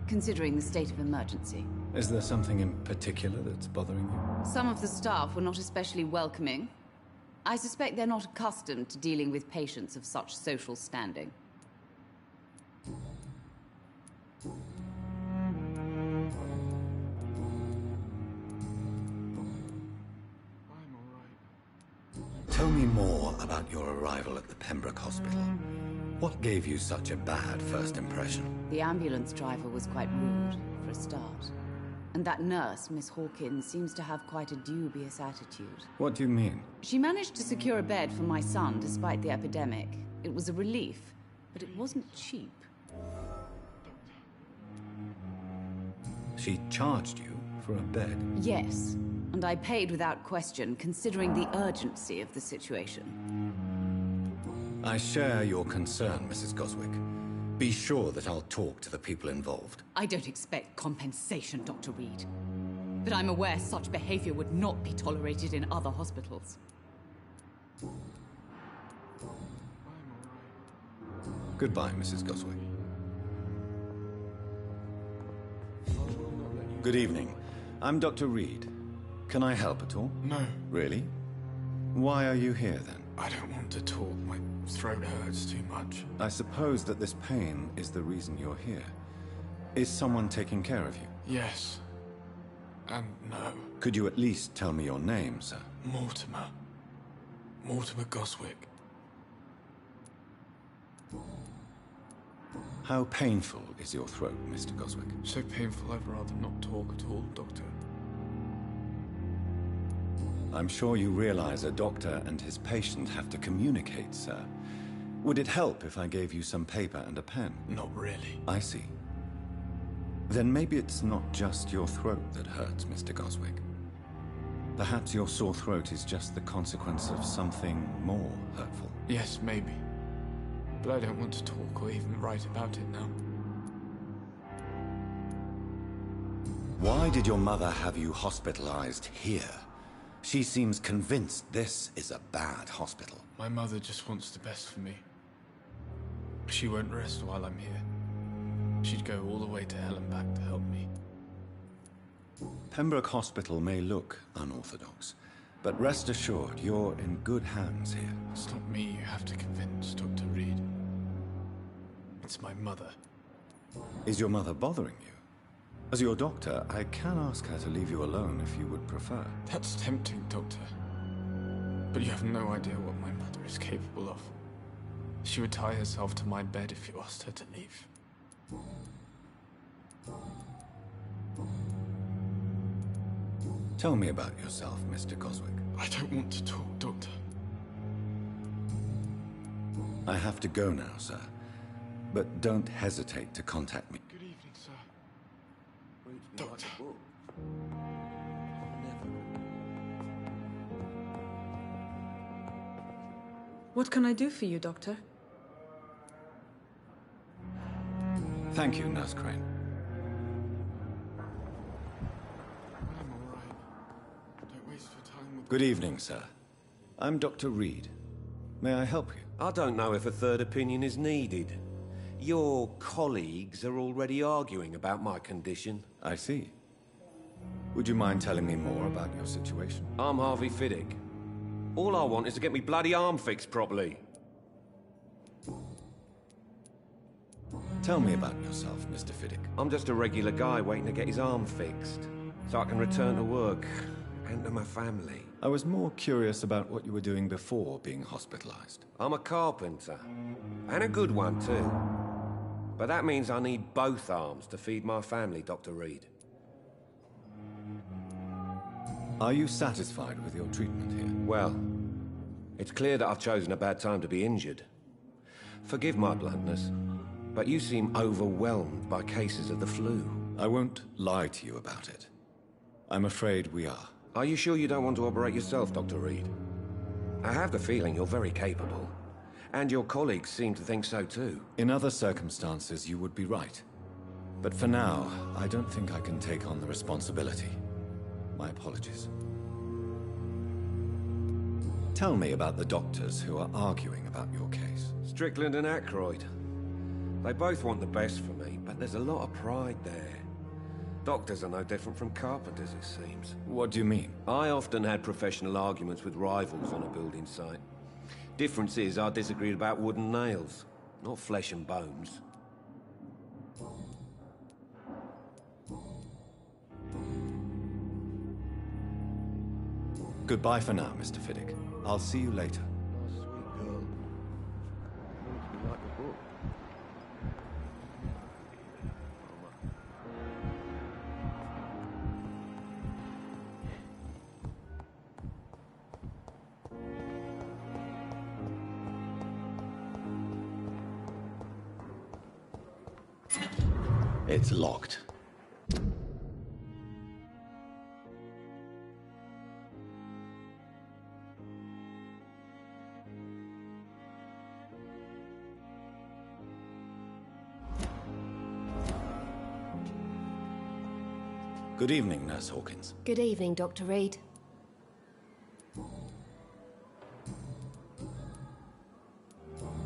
considering the state of emergency. Is there something in particular that's bothering you? Some of the staff were not especially welcoming. I suspect they're not accustomed to dealing with patients of such social standing. Tell me more about your arrival at the Pembroke Hospital. What gave you such a bad first impression? The ambulance driver was quite rude, for a start. And that nurse, Miss Hawkins, seems to have quite a dubious attitude. What do you mean? She managed to secure a bed for my son despite the epidemic. It was a relief, but it wasn't cheap. She charged you for a bed? Yes, and I paid without question, considering the urgency of the situation. I share your concern, Mrs. Goswick. Be sure that I'll talk to the people involved. I don't expect compensation, Dr. Reed. But I'm aware such behavior would not be tolerated in other hospitals. Goodbye, Mrs. Goswick. Good evening. I'm Dr. Reed. Can I help at all? No. Really? Why are you here, then? I don't want to talk. My throat hurts too much. I suppose that this pain is the reason you're here. Is someone taking care of you? Yes. And no. Could you at least tell me your name, sir? Mortimer. Mortimer Goswick. How painful is your throat, Mr. Goswick? So painful I'd rather not talk at all, Doctor. I'm sure you realize a doctor and his patient have to communicate, sir. Would it help if I gave you some paper and a pen? Not really. I see. Then maybe it's not just your throat that hurts, Mr. Goswick. Perhaps your sore throat is just the consequence of something more hurtful. Yes, maybe. But I don't want to talk or even write about it now. Why did your mother have you hospitalized here? She seems convinced this is a bad hospital. My mother just wants the best for me. She won't rest while I'm here. She'd go all the way to hell and back to help me. Pembroke Hospital may look unorthodox, but rest assured you're in good hands here. It's not me you have to convince, Dr. Reed. It's my mother. Is your mother bothering you? As your doctor, I can ask her to leave you alone if you would prefer. That's tempting, Doctor. But you have no idea what my mother is capable of. She would tie herself to my bed if you asked her to leave. Tell me about yourself, Mr. Goswick. I don't want to talk, Doctor. I have to go now, sir. But don't hesitate to contact me. Good evening, sir. Doctor. What can I do for you, Doctor? Thank you, Nurse Crane. I'm all right. Don't waste your time with... Good evening, sir. I'm Dr. Reed. May I help you? I don't know if a third opinion is needed. Your colleagues are already arguing about my condition. I see. Would you mind telling me more about your situation? I'm Harvey Fiddick. All I want is to get me bloody arm fixed properly. Tell me about yourself, Mr. Fiddick. I'm just a regular guy waiting to get his arm fixed, so I can return to work and to my family. I was more curious about what you were doing before being hospitalized. I'm a carpenter, and a good one too. But that means I need both arms to feed my family, Dr. Reed. Are you satisfied with your treatment here? Well, it's clear that I've chosen a bad time to be injured. Forgive my bluntness, but you seem overwhelmed by cases of the flu. I won't lie to you about it. I'm afraid we are. Are you sure you don't want to operate yourself, Dr. Reed? I have the feeling you're very capable. And your colleagues seem to think so too. In other circumstances, you would be right. But for now, I don't think I can take on the responsibility. My apologies. Tell me about the doctors who are arguing about your case. Strickland and Aykroyd. They both want the best for me, but there's a lot of pride there. Doctors are no different from carpenters, it seems. What do you mean? I often had professional arguments with rivals on a building site. Difference is, I disagreed about wooden nails, not flesh and bones. Goodbye for now, Mr. Fiddick. I'll see you later. Sweet girl. Like a book. It's locked. Good evening, Nurse Hawkins. Good evening, Dr. Reed.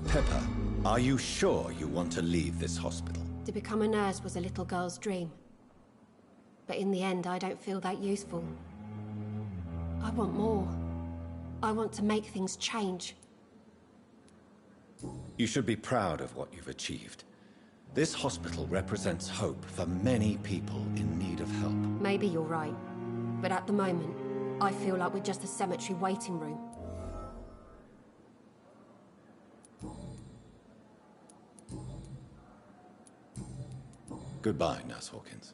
Pepper, are you sure you want to leave this hospital? To become a nurse was a little girl's dream. But in the end, I don't feel that useful. I want more. I want to make things change. You should be proud of what you've achieved. This hospital represents hope for many people in need of help. Maybe you're right. But at the moment, I feel like we're just a cemetery waiting room. Goodbye, Nurse Hawkins.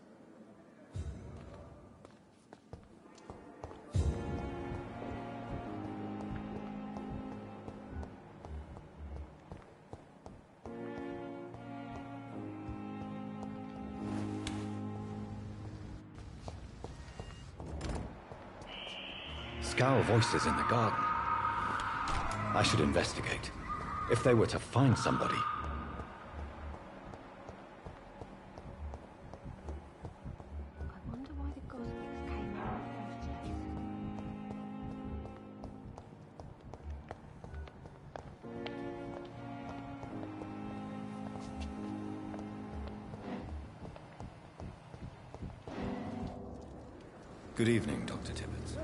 Scowl voices in the garden. I should investigate. If they were to find somebody... I wonder why the Goswicks came here in the first place. Good evening, Dr. Tibbets.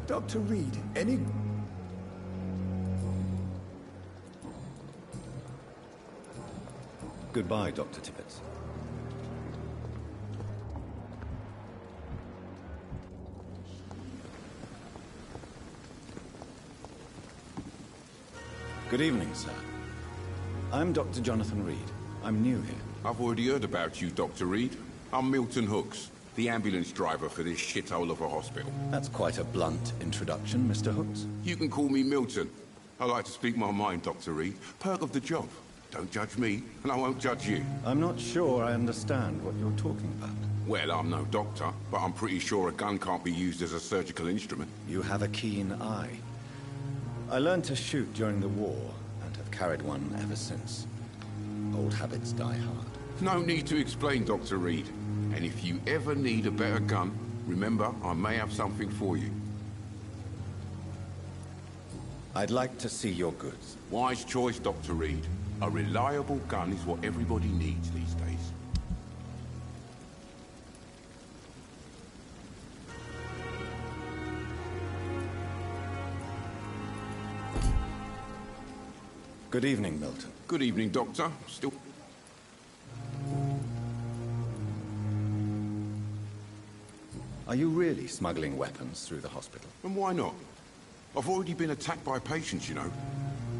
Dr. Reed, any... Goodbye, Dr. Tibbets. Good evening, sir. I'm Dr. Jonathan Reed. I'm new here. I've already heard about you, Dr. Reed. I'm Milton Hooks, the ambulance driver for this shithole of a hospital. That's quite a blunt introduction, Mr. Hooks. You can call me Milton. I like to speak my mind, Dr. Reed. Perk of the job. Don't judge me, and I won't judge you. I'm not sure I understand what you're talking about. Well, I'm no doctor, but I'm pretty sure a gun can't be used as a surgical instrument. You have a keen eye. I learned to shoot during the war, and have carried one ever since. Old habits die hard. No need to explain, Dr. Reed. And if you ever need a better gun, remember, I may have something for you. I'd like to see your goods. Wise choice, Dr. Reed. A reliable gun is what everybody needs these days. Good evening, Milton. Good evening, Doctor. Still... Are you really smuggling weapons through the hospital? And why not? I've already been attacked by patients, you know.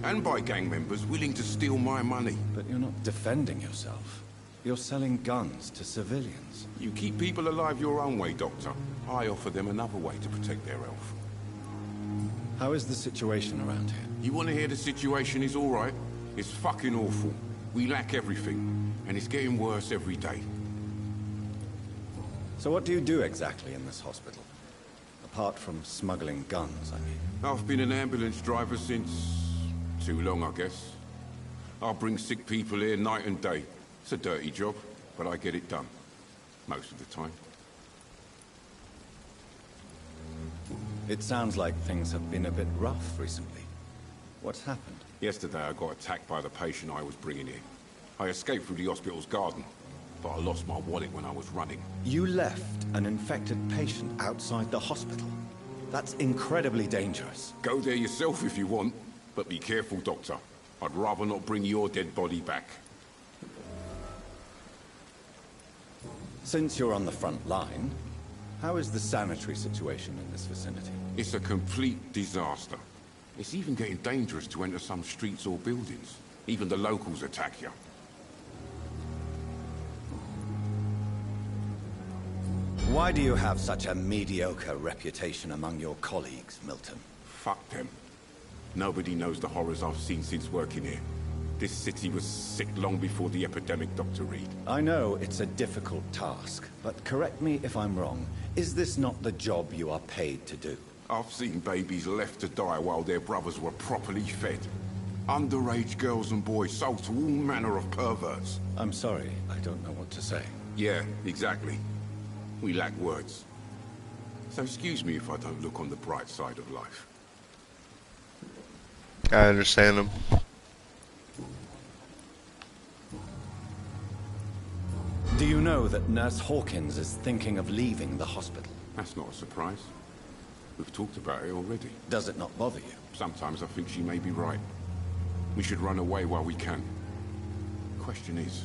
And by gang members willing to steal my money. But you're not defending yourself. You're selling guns to civilians. You keep people alive your own way, Doctor. I offer them another way to protect their health. How is the situation around here? You want to hear the situation is all right? It's fucking awful. We lack everything. And it's getting worse every day. So what do you do exactly in this hospital? Apart from smuggling guns, I mean. I've been an ambulance driver since... too long, I guess. I'll bring sick people here night and day. It's a dirty job, but I get it done. Most of the time. It sounds like things have been a bit rough recently. What's happened? Yesterday I got attacked by the patient I was bringing in. I escaped through the hospital's garden, but I lost my wallet when I was running. You left an infected patient outside the hospital? That's incredibly dangerous. Go there yourself if you want, but be careful, Doctor. I'd rather not bring your dead body back. Since you're on the front line, how is the sanitary situation in this vicinity? It's a complete disaster. It's even getting dangerous to enter some streets or buildings. Even the locals attack you. Why do you have such a mediocre reputation among your colleagues, Milton? Fuck them. Nobody knows the horrors I've seen since working here. This city was sick long before the epidemic, Dr. Reed. I know it's a difficult task, but correct me if I'm wrong. Is this not the job you are paid to do? I've seen babies left to die while their brothers were properly fed. Underage girls and boys sold to all manner of perverts. I'm sorry, I don't know what to say. Yeah, exactly. We lack words. So excuse me if I don't look on the bright side of life. I understand him. Do you know that Nurse Hawkins is thinking of leaving the hospital? That's not a surprise. We've talked about it already. Does it not bother you? Sometimes I think she may be right. We should run away while we can. The question is,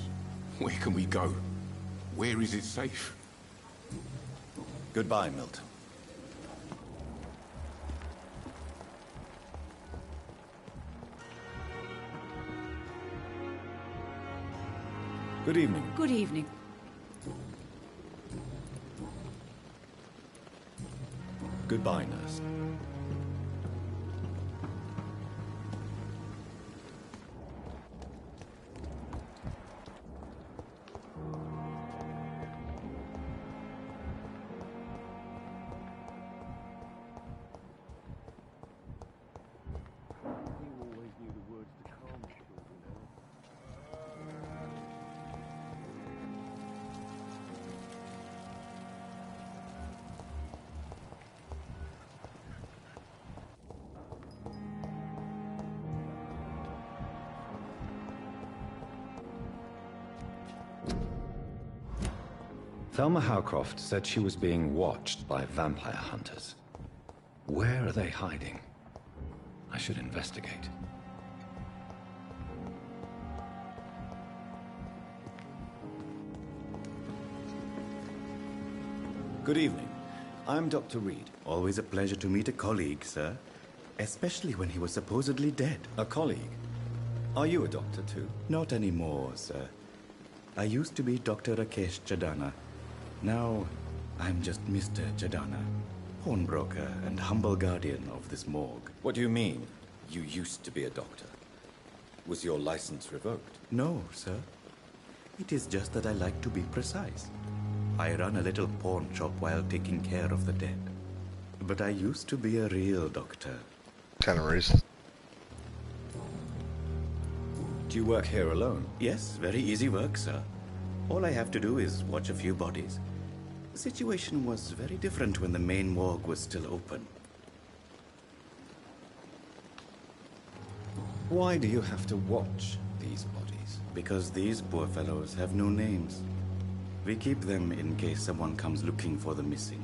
where can we go? Where is it safe? Goodbye, Milton. Good evening. Good evening. Goodbye, nurse. Thelma Howcroft said she was being watched by vampire hunters. Where are they hiding? I should investigate. Good evening. I'm Dr. Reed. Always a pleasure to meet a colleague, sir. Especially when he was supposedly dead. A colleague? Are you a doctor too? Not anymore, sir. I used to be Dr. Rakesh Chadana. Now, I'm just Mr. Chadana, pawnbroker and humble guardian of this morgue. What do you mean, you used to be a doctor? Was your license revoked? No, sir. It is just that I like to be precise. I run a little pawn shop while taking care of the dead. But I used to be a real doctor. Kind of racist. Do you work here alone? Yes, very easy work, sir. All I have to do is watch a few bodies. The situation was very different when the main morgue was still open. Why do you have to watch these bodies? Because these poor fellows have no names. We keep them in case someone comes looking for the missing.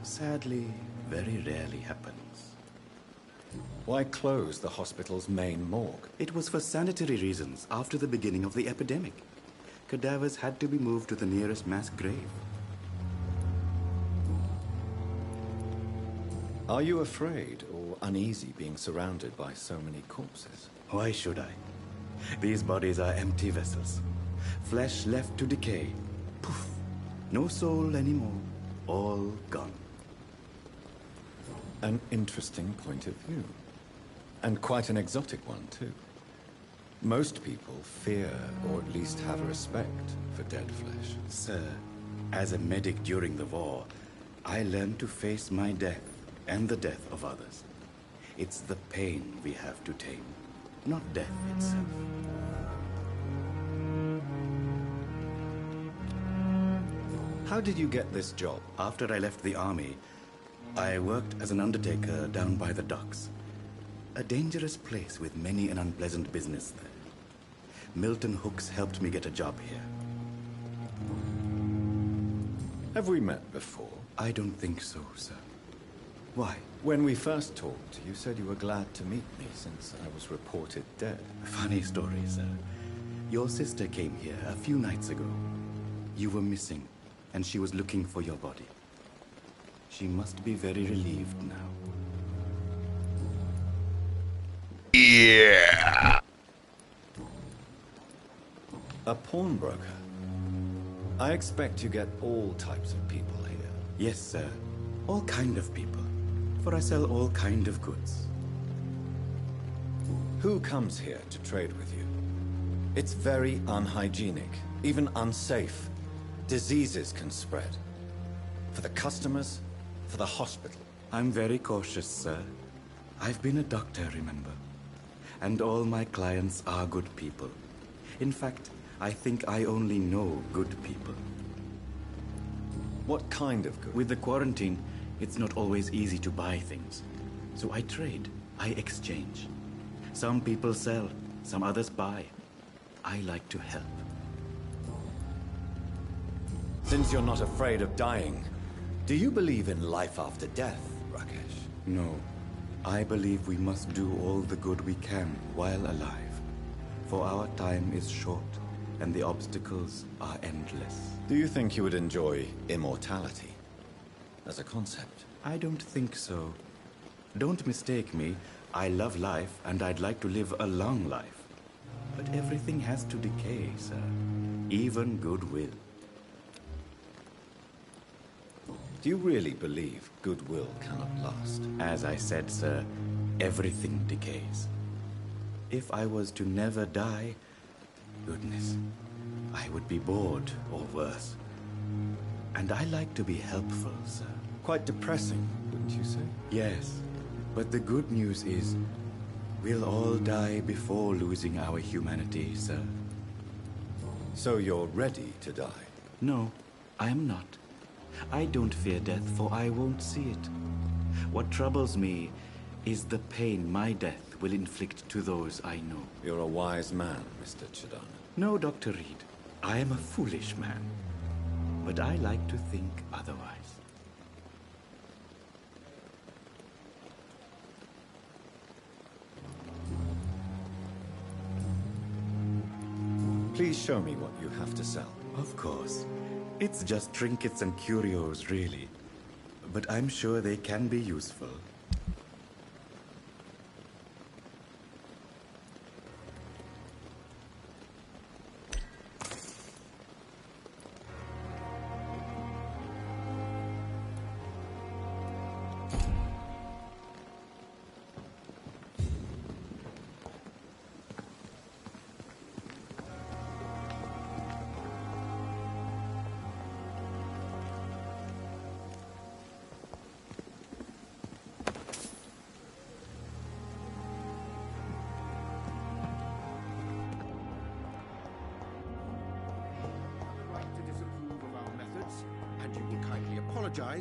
Sadly, very rarely happens. Why close the hospital's main morgue? It was for sanitary reasons after the beginning of the epidemic. Cadavers had to be moved to the nearest mass grave. Are you afraid or uneasy being surrounded by so many corpses? Why should I? These bodies are empty vessels. Flesh left to decay. Poof. No soul anymore. All gone. An interesting point of view. And quite an exotic one, too. Most people fear, or at least have a respect, for dead flesh. Sir, as a medic during the war, I learned to face my death and the death of others. It's the pain we have to tame, not death itself. How did you get this job? After I left the army, I worked as an undertaker down by the docks. A dangerous place with many an unpleasant business there. Milton Hooks helped me get a job here. Have we met before? I don't think so, sir. Why? When we first talked, you said you were glad to meet me since I was reported dead. Funny story, sir. Your sister came here a few nights ago. You were missing, and she was looking for your body. She must be very relieved now. Yeah. A pawnbroker? I expect you get all types of people here. Yes, sir. All kind of people. For I sell all kind of goods. Who comes here to trade with you? It's very unhygienic, even unsafe. Diseases can spread. For the customers, for the hospital. I'm very cautious, sir. I've been a doctor, remember? And all my clients are good people. In fact, I think I only know good people. What kind of good? With the quarantine, it's not always easy to buy things. So I trade, I exchange. Some people sell, some others buy. I like to help. Since you're not afraid of dying, do you believe in life after death, Rakesh? No. I believe we must do all the good we can while alive. For our time is short, and the obstacles are endless. Do you think you would enjoy immortality as a concept? I don't think so. Don't mistake me. I love life, and I'd like to live a long life. But everything has to decay, sir. Even goodwill. Do you really believe goodwill cannot last? As I said, sir, everything decays. If I was to never die, goodness, I would be bored or worse. And I like to be helpful, sir. Quite depressing, wouldn't you say? Yes, but the good news is, we'll all die before losing our humanity, sir. So you're ready to die? No, I am not. I don't fear death, for I won't see it. What troubles me is the pain my death will inflict to those I know. You're a wise man, Mr. Chadana. No, Dr. Reed. I am a foolish man. but I like to think otherwise. Please show me what you have to sell. Of course. It's just trinkets and curios, really. But I'm sure they can be useful.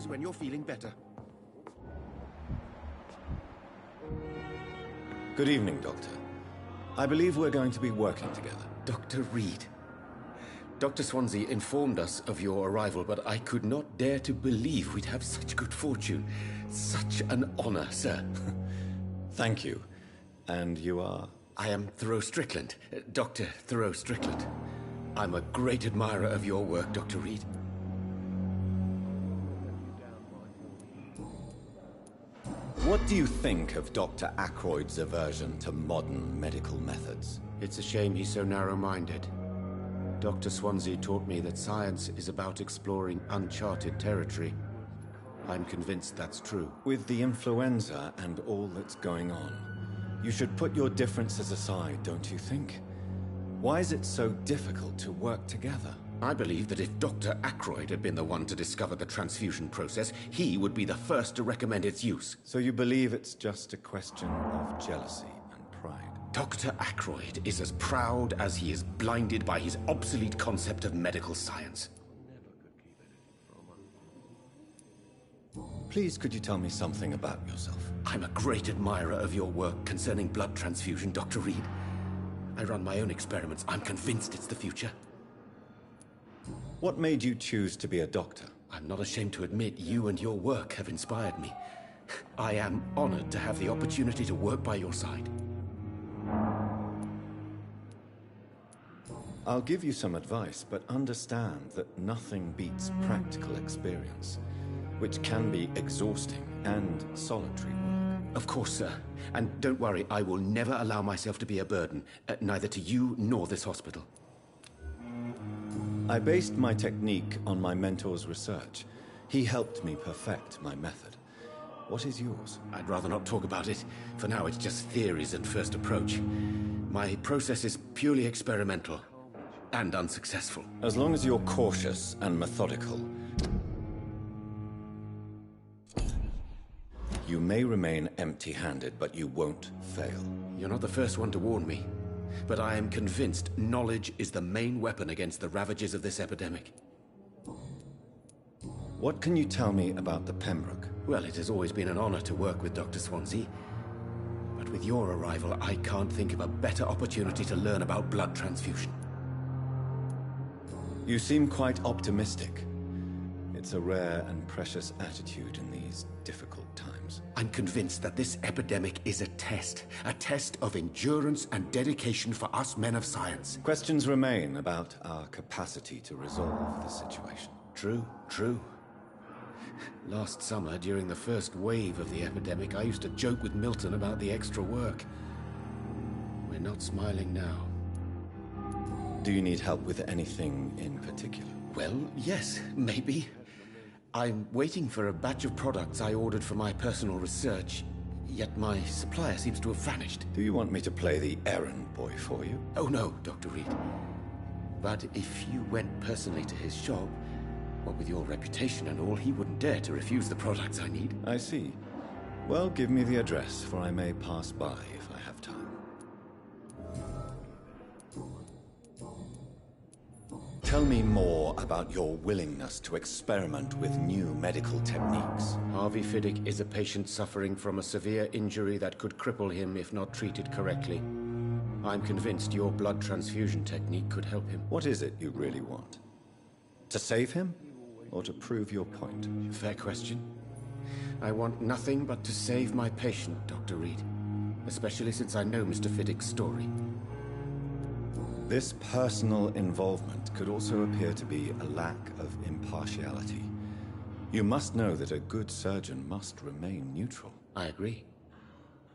When you're feeling better. Good evening, Doctor. I believe we're going to be working together. Dr. Reed. Dr. Swansea informed us of your arrival, but I could not dare to believe we'd have such good fortune. Such an honor, sir. Thank you. And you are? I am Thoreau Strickland, Dr. Thoreau Strickland. I'm a great admirer of your work, Dr. Reed. What do you think of Dr. Ackroyd's aversion to modern medical methods? It's a shame he's so narrow-minded. Dr. Swansea taught me that science is about exploring uncharted territory. I'm convinced that's true. With the influenza and all that's going on, you should put your differences aside, don't you think? Why is it so difficult to work together? I believe that if Dr. Ackroyd had been the one to discover the transfusion process, he would be the first to recommend its use. So you believe it's just a question of jealousy and pride? Dr. Ackroyd is as proud as he is blinded by his obsolete concept of medical science. Please, could you tell me something about yourself? I'm a great admirer of your work concerning blood transfusion, Dr. Reed. I run my own experiments. I'm convinced it's the future. What made you choose to be a doctor? I'm not ashamed to admit you and your work have inspired me. I am honored to have the opportunity to work by your side. I'll give you some advice, but understand that nothing beats practical experience, which can be exhausting and solitary work. Of course, sir. And don't worry, I will never allow myself to be a burden, neither to you nor this hospital. I based my technique on my mentor's research. He helped me perfect my method. What is yours? I'd rather not talk about it. For now, it's just theories and first approach. My process is purely experimental and unsuccessful. As long as you're cautious and methodical, you may remain empty-handed, but you won't fail. You're not the first one to warn me. But I am convinced knowledge is the main weapon against the ravages of this epidemic. What can you tell me about the Pembroke? Well, it has always been an honor to work with Dr. Swansea. But with your arrival, I can't think of a better opportunity to learn about blood transfusion. You seem quite optimistic. It's a rare and precious attitude in these difficult times. I'm convinced that this epidemic is a test of endurance and dedication for us men of science. Questions remain about our capacity to resolve the situation. True. Last summer, during the first wave of the epidemic, I used to joke with Milton about the extra work. We're not smiling now. Do you need help with anything in particular? Well, yes, maybe. I'm waiting for a batch of products I ordered for my personal research, yet my supplier seems to have vanished. Do you want me to play the errand boy for you? Oh no, Dr. Reed. But if you went personally to his shop, what with your reputation and all, he wouldn't dare to refuse the products I need. I see. Well, give me the address, for I may pass by if I have time. Tell me more about your willingness to experiment with new medical techniques. Harvey Fiddick is a patient suffering from a severe injury that could cripple him if not treated correctly. I'm convinced your blood transfusion technique could help him. What is it you really want? To save him? or to prove your point? Fair question. I want nothing but to save my patient, Dr. Reed. Especially since I know Mr. Fiddick's story. This personal involvement could also appear to be a lack of impartiality. You must know that a good surgeon must remain neutral. I agree.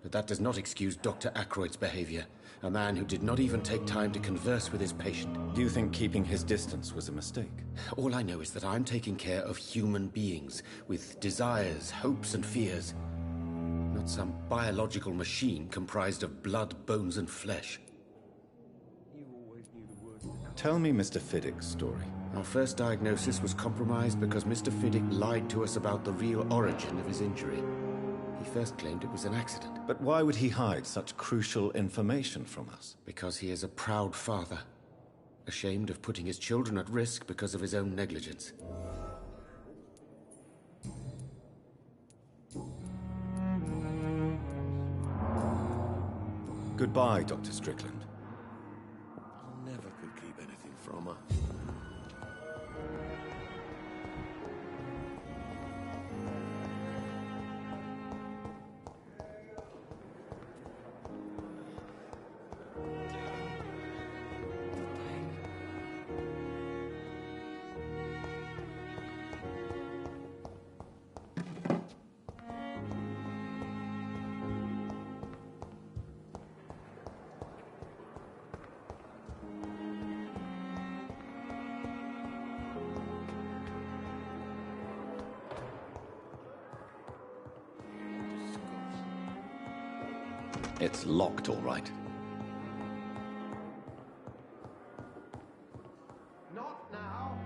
But that does not excuse Dr. Ackroyd's behavior. A man who did not even take time to converse with his patient. Do you think keeping his distance was a mistake? All I know is that I'm taking care of human beings with desires, hopes, and fears. Not some biological machine comprised of blood, bones, and flesh. Tell me Mr. Fiddick's story. Our first diagnosis was compromised because Mr. Fiddick lied to us about the real origin of his injury. He first claimed it was an accident. But why would he hide such crucial information from us? Because he is a proud father, ashamed of putting his children at risk because of his own negligence. Goodbye, Dr. Strickland. I never could keep anything from her. It's locked, all right. Not now.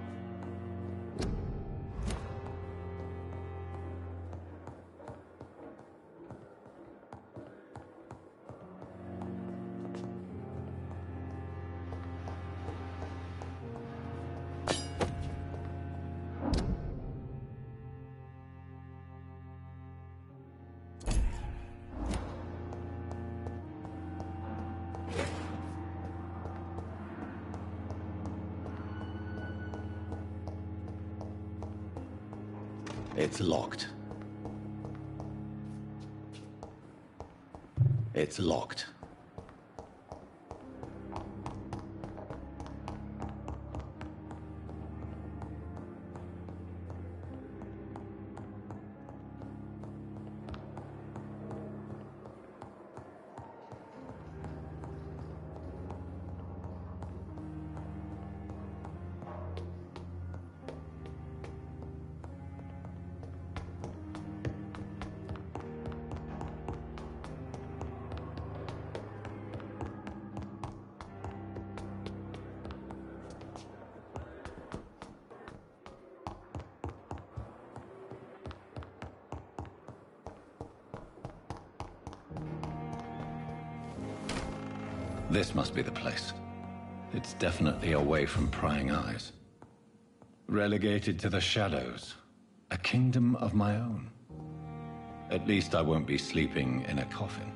It's locked. It's locked. This must be the place. It's definitely away from prying eyes. Relegated to the shadows. A kingdom of my own. At least I won't be sleeping in a coffin.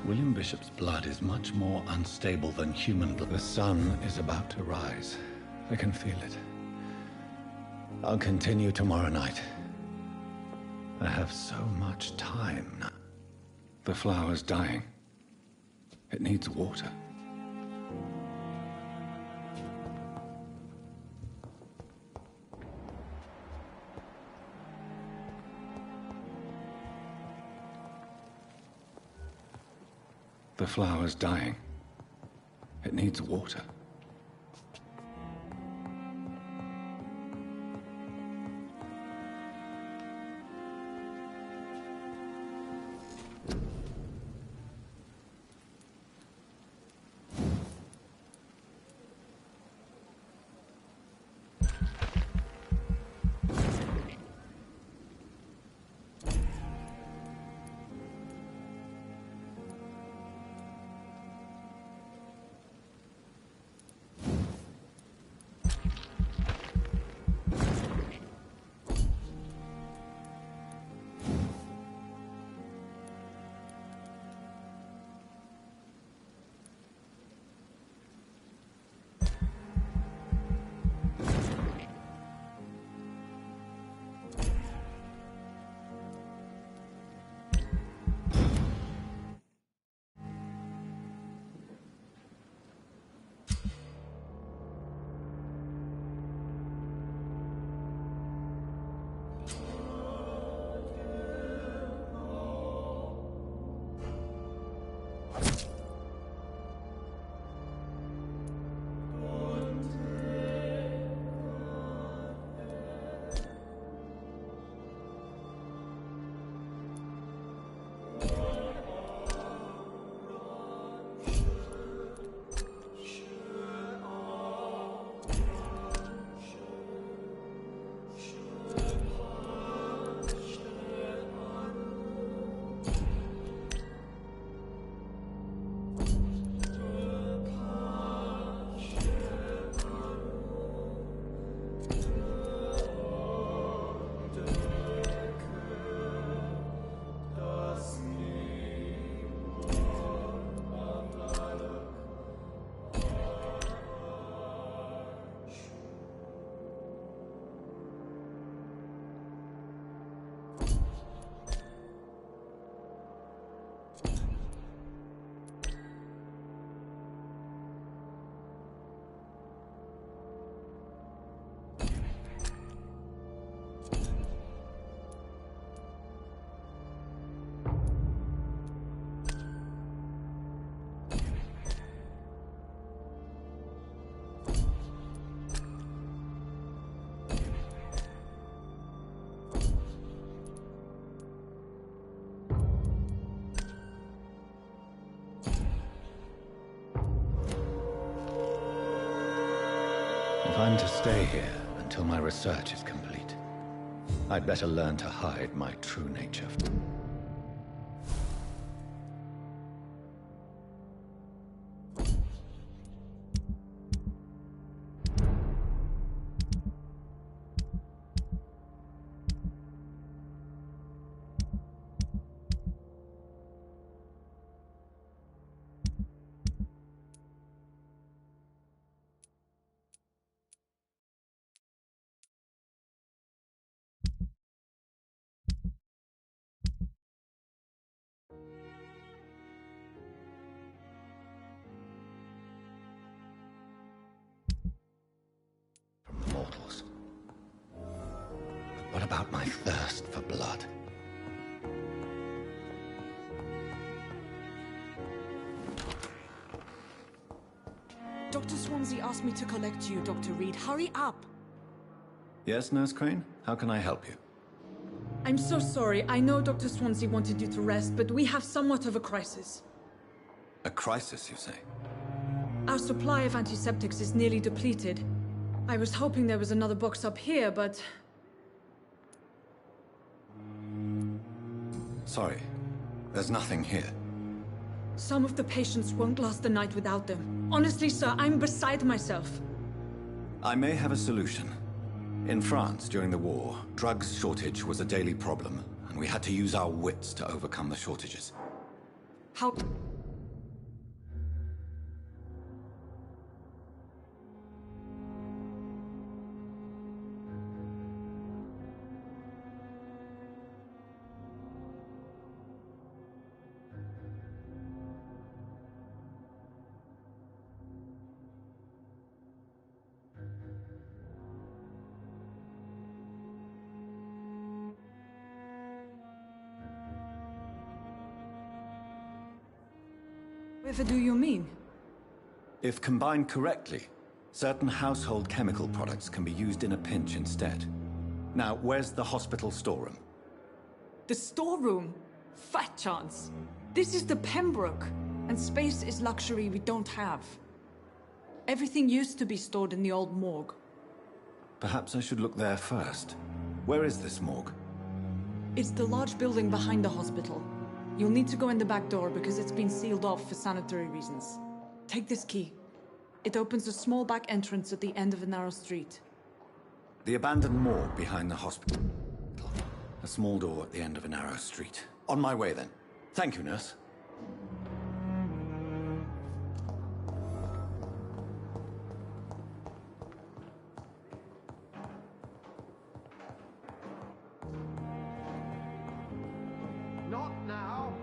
William Bishop's blood is much more unstable than human blood. The sun is about to rise. I can feel it. I'll continue tomorrow night. I have so much time now. The flower's dying. It needs water. The flower's dying. It needs water. If I'm to stay here until my research is complete, I'd better learn to hide my true nature. Mortals. But what about my thirst for blood? Dr. Swansea asked me to collect you, Dr. Reed. Hurry up! Yes, Nurse Crane? How can I help you? I'm so sorry. I know Dr. Swansea wanted you to rest, but we have somewhat of a crisis. A crisis, you say? Our supply of antiseptics is nearly depleted. I was hoping there was another box up here, but... Sorry. There's nothing here. Some of the patients won't last the night without them. Honestly, sir, I'm beside myself. I may have a solution. In France, during the war, drugs shortage was a daily problem, and we had to use our wits to overcome the shortages. How... Whatever do you mean? If combined correctly, certain household chemical products can be used in a pinch instead. Now, where's the hospital storeroom? The storeroom? Fat chance. This is the Pembroke, and space is luxury we don't have. Everything used to be stored in the old morgue. Perhaps I should look there first. Where is this morgue? It's the large building behind the hospital. You'll need to go in the back door because it's been sealed off for sanitary reasons. Take this key. It opens a small back entrance at the end of a narrow street. The abandoned morgue behind the hospital. A small door at the end of a narrow street. On my way then. Thank you, nurse. Not now.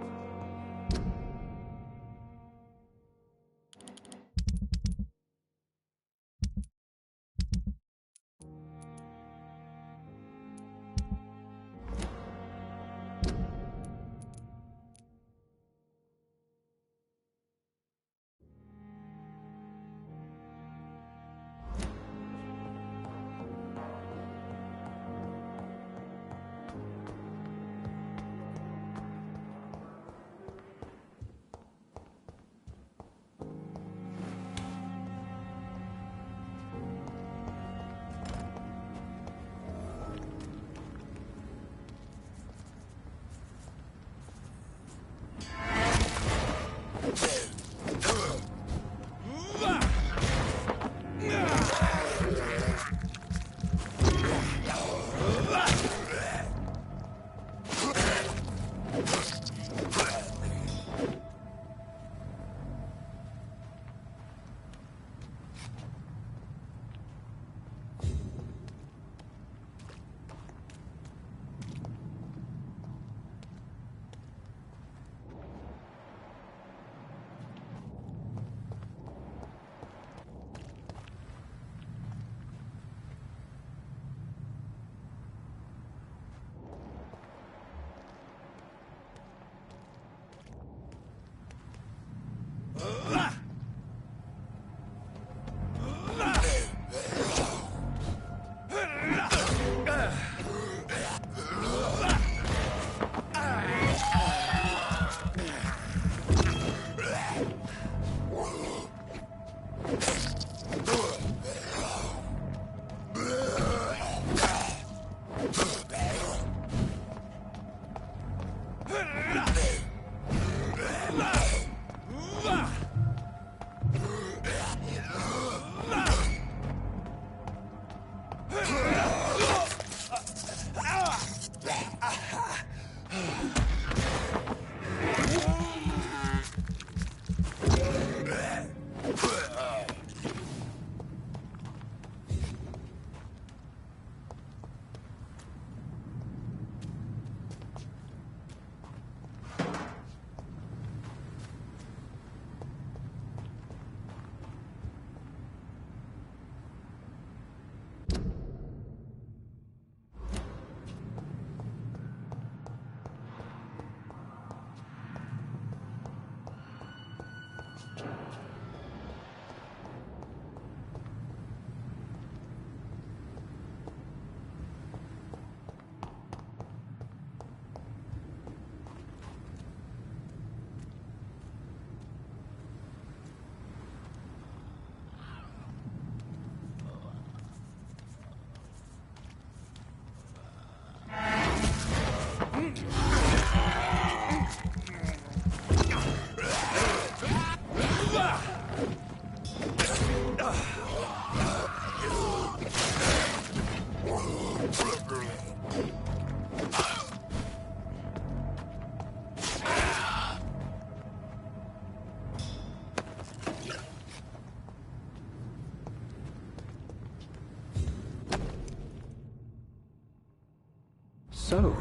So,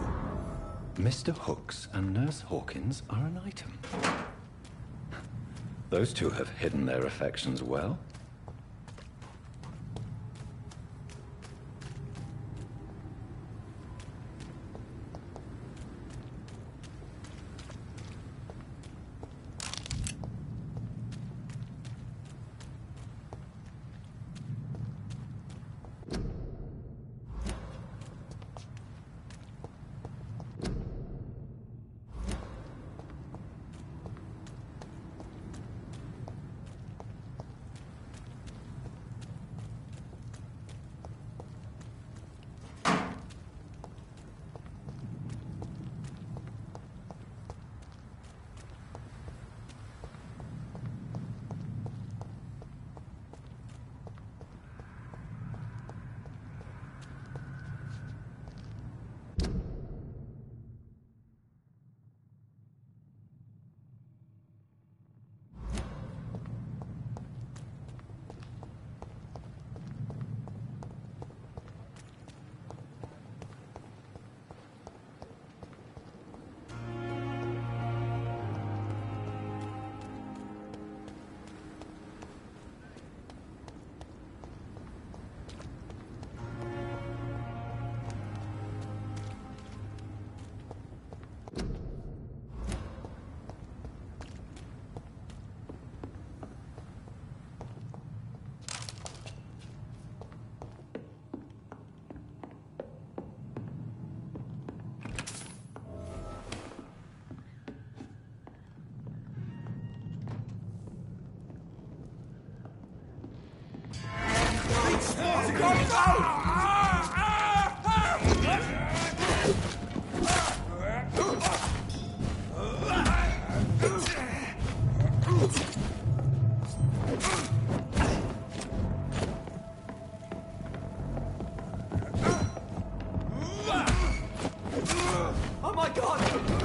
Mr. Hooks and Nurse Hawkins are an item. Those two have hidden their affections well. Oh my god!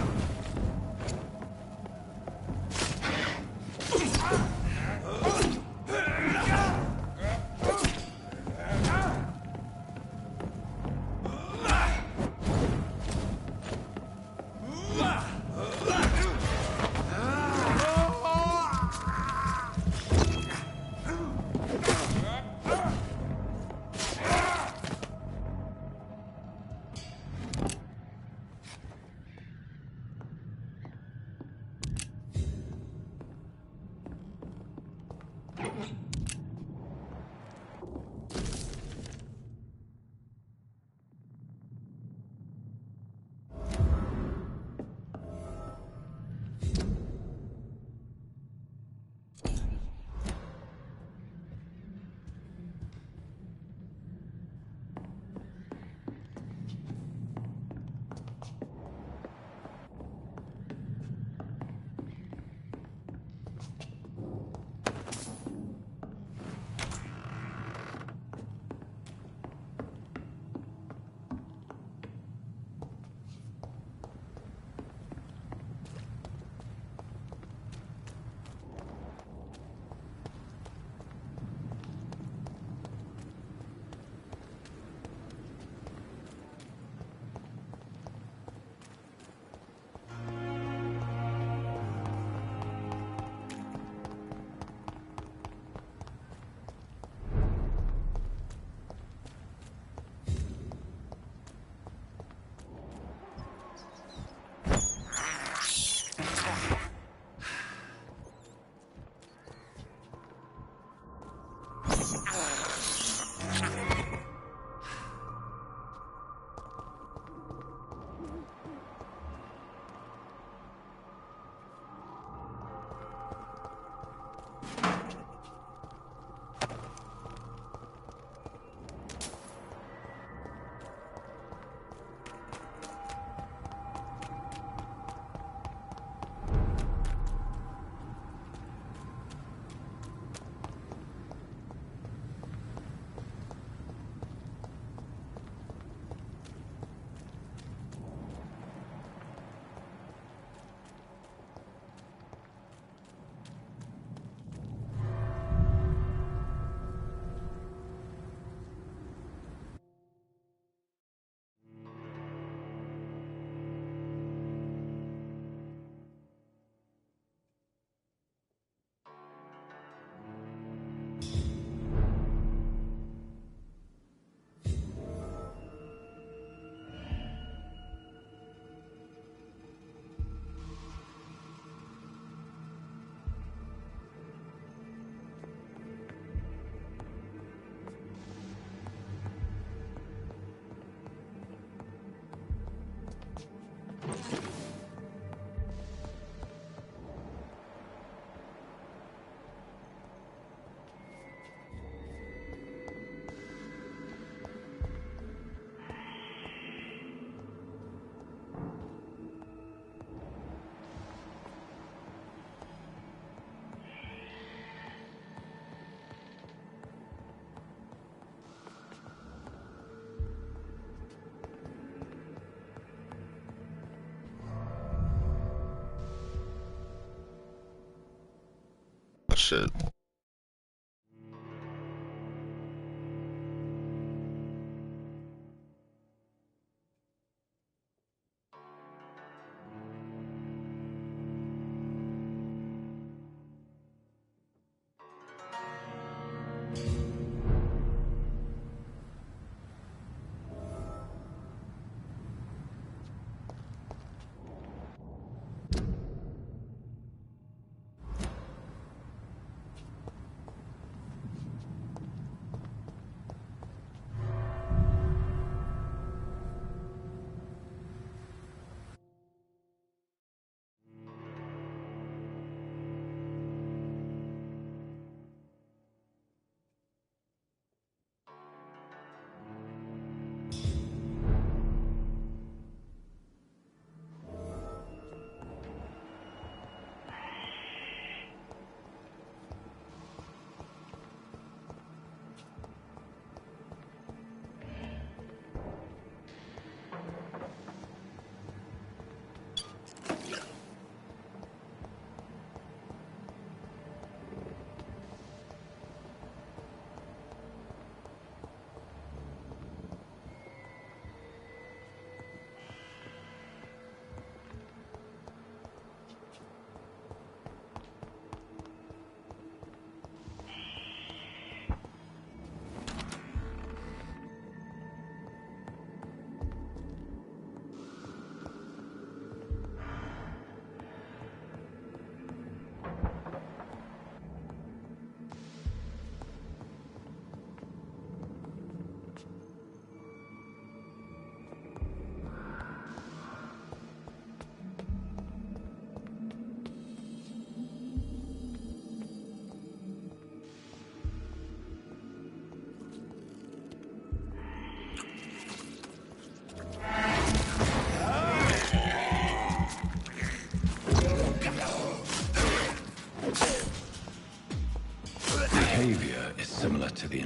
Shit.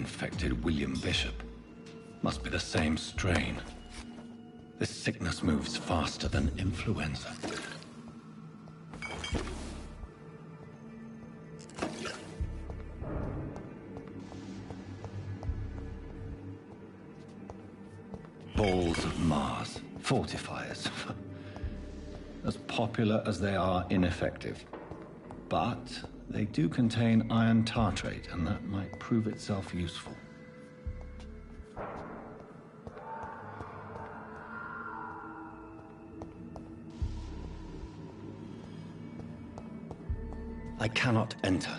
infected William Bishop. Must be the same strain. This sickness moves faster than influenza. Balls of Mars, fortifiers. As popular as they are ineffective. But they do contain iron tartrate, and that might prove itself useful. I cannot enter.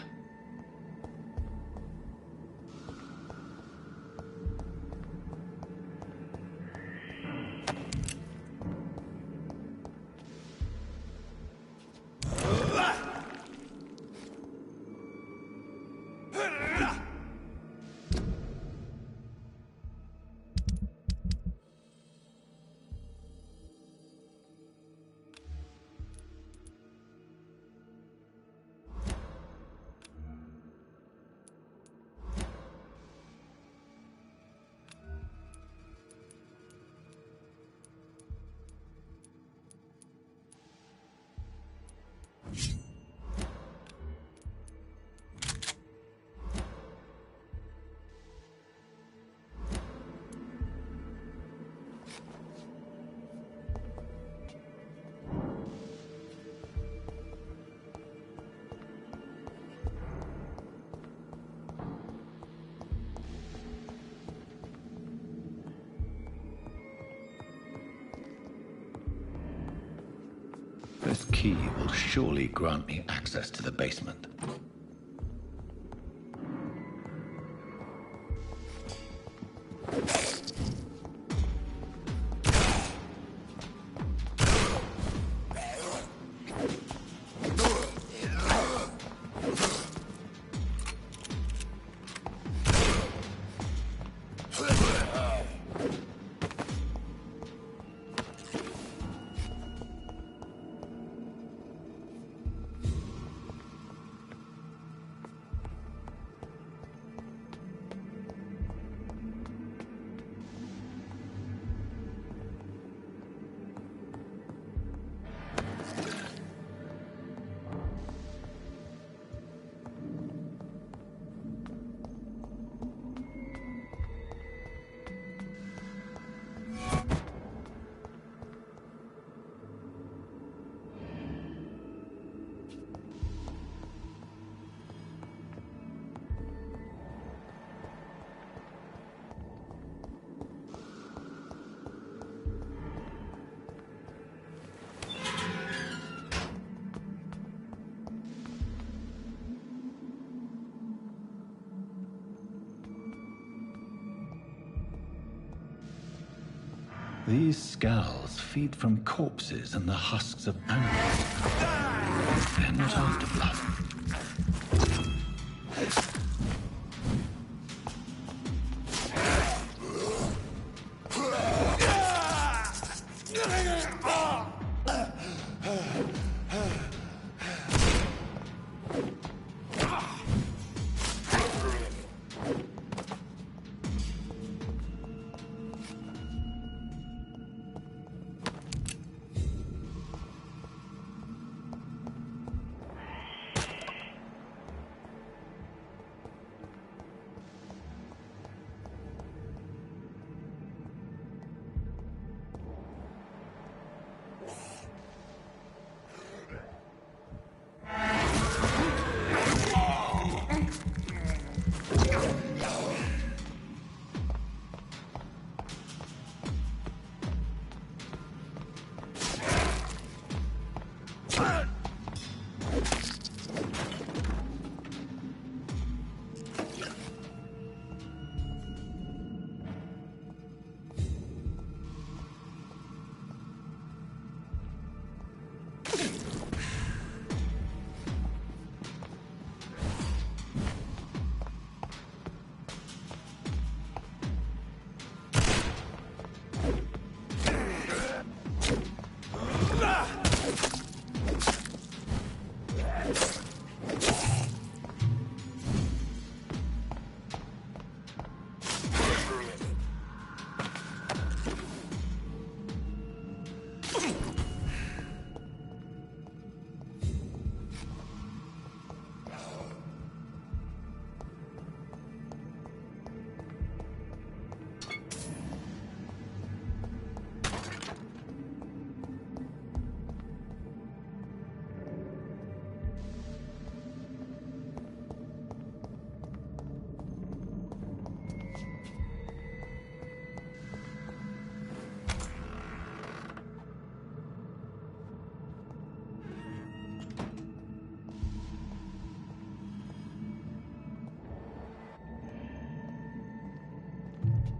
This key will surely grant me access to the basement. These scowls feed from corpses and the husks of animals. They're not after blood.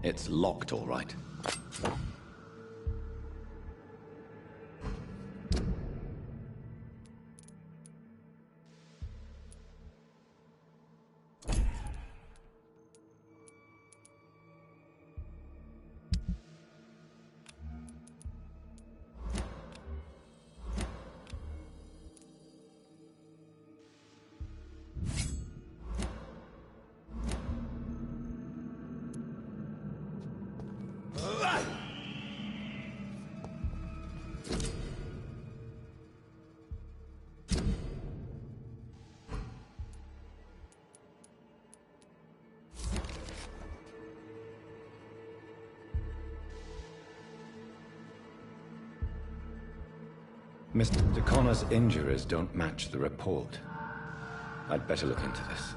It's locked, all right. Mr. Connor's injuries don't match the report. I'd better look into this.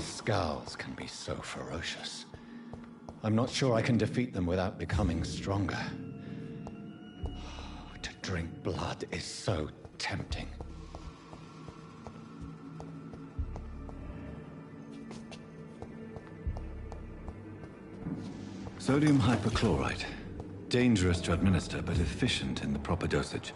Scowls can be so ferocious. I'm not sure I can defeat them without becoming stronger. To drink blood is so tempting. Sodium hypochlorite. Dangerous to administer, but efficient in the proper dosage.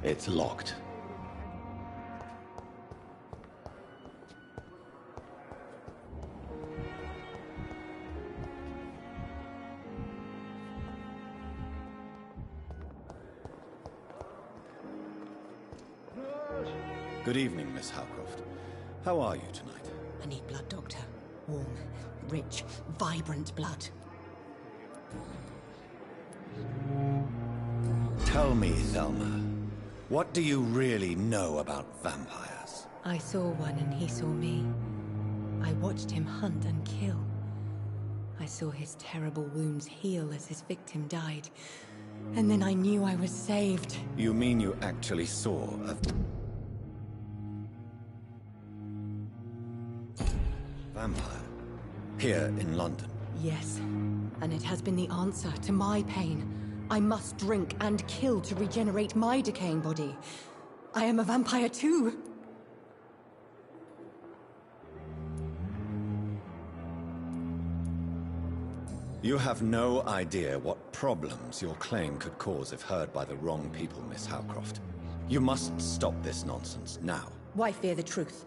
It's locked. Good evening, Miss Howcroft. How are you tonight? I need blood, Doctor. Warm, rich, vibrant blood. Tell me, Thelma, what do you really know about vampires? I saw one and he saw me. I watched him hunt and kill. I saw his terrible wounds heal as his victim died. And then I knew I was saved. You mean you actually saw a vampire here in London? Yes, and it has been the answer to my pain. I must drink and kill to regenerate my decaying body. I am a vampire too. You have no idea what problems your claim could cause if heard by the wrong people, Miss Howcroft. You must stop this nonsense now. Why fear the truth?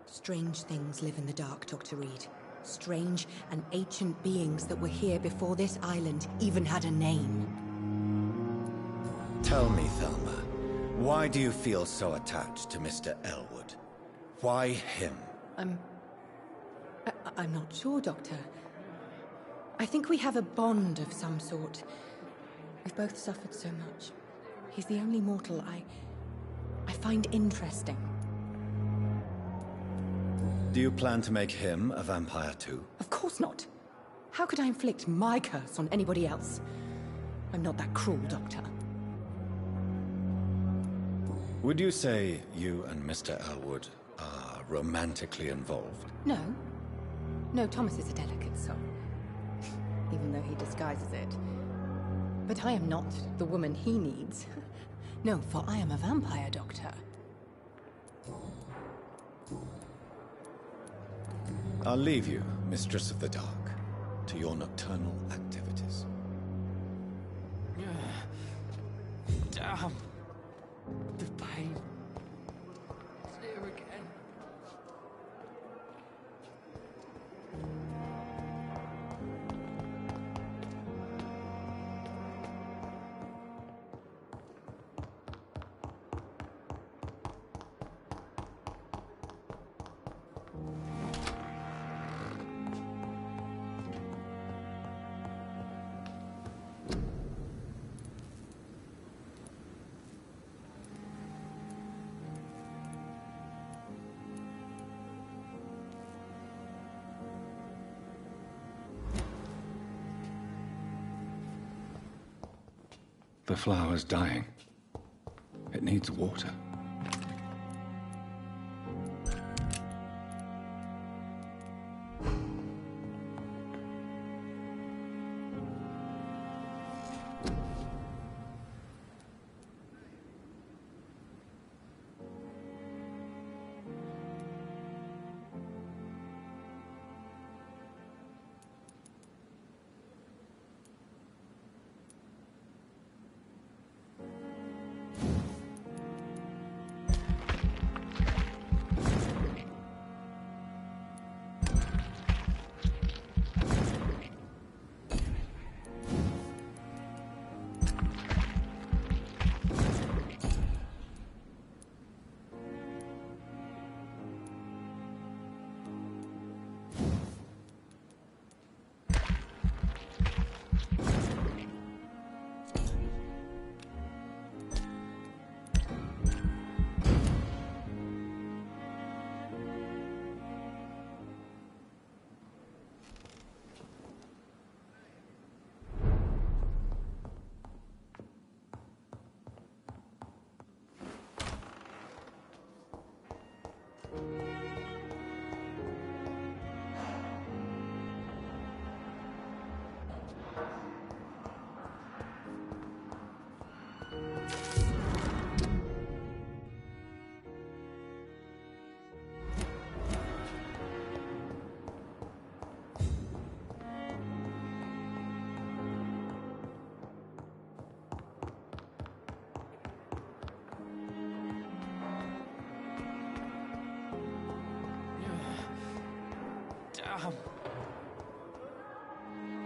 Strange things live in the dark, Dr. Reed. Strange and ancient beings that were here before this island even had a name. Tell me, Thelma, why do you feel so attached to Mr. Elwood? Why him? I'm not sure, Doctor. I think we have a bond of some sort. We've both suffered so much. He's the only mortal I find interesting. Do you plan to make him a vampire too? Of course not. How could I inflict my curse on anybody else? I'm not that cruel, Doctor. Would you say you and Mr. Elwood are romantically involved? No. No, Thomas is a delicate soul. Even though he disguises it. But I am not the woman he needs. No, for I am a vampire, Doctor. I'll leave you, Mistress of the Dark, to your nocturnal activities. Damn. The pain. It's here again. The flower's dying. It needs water.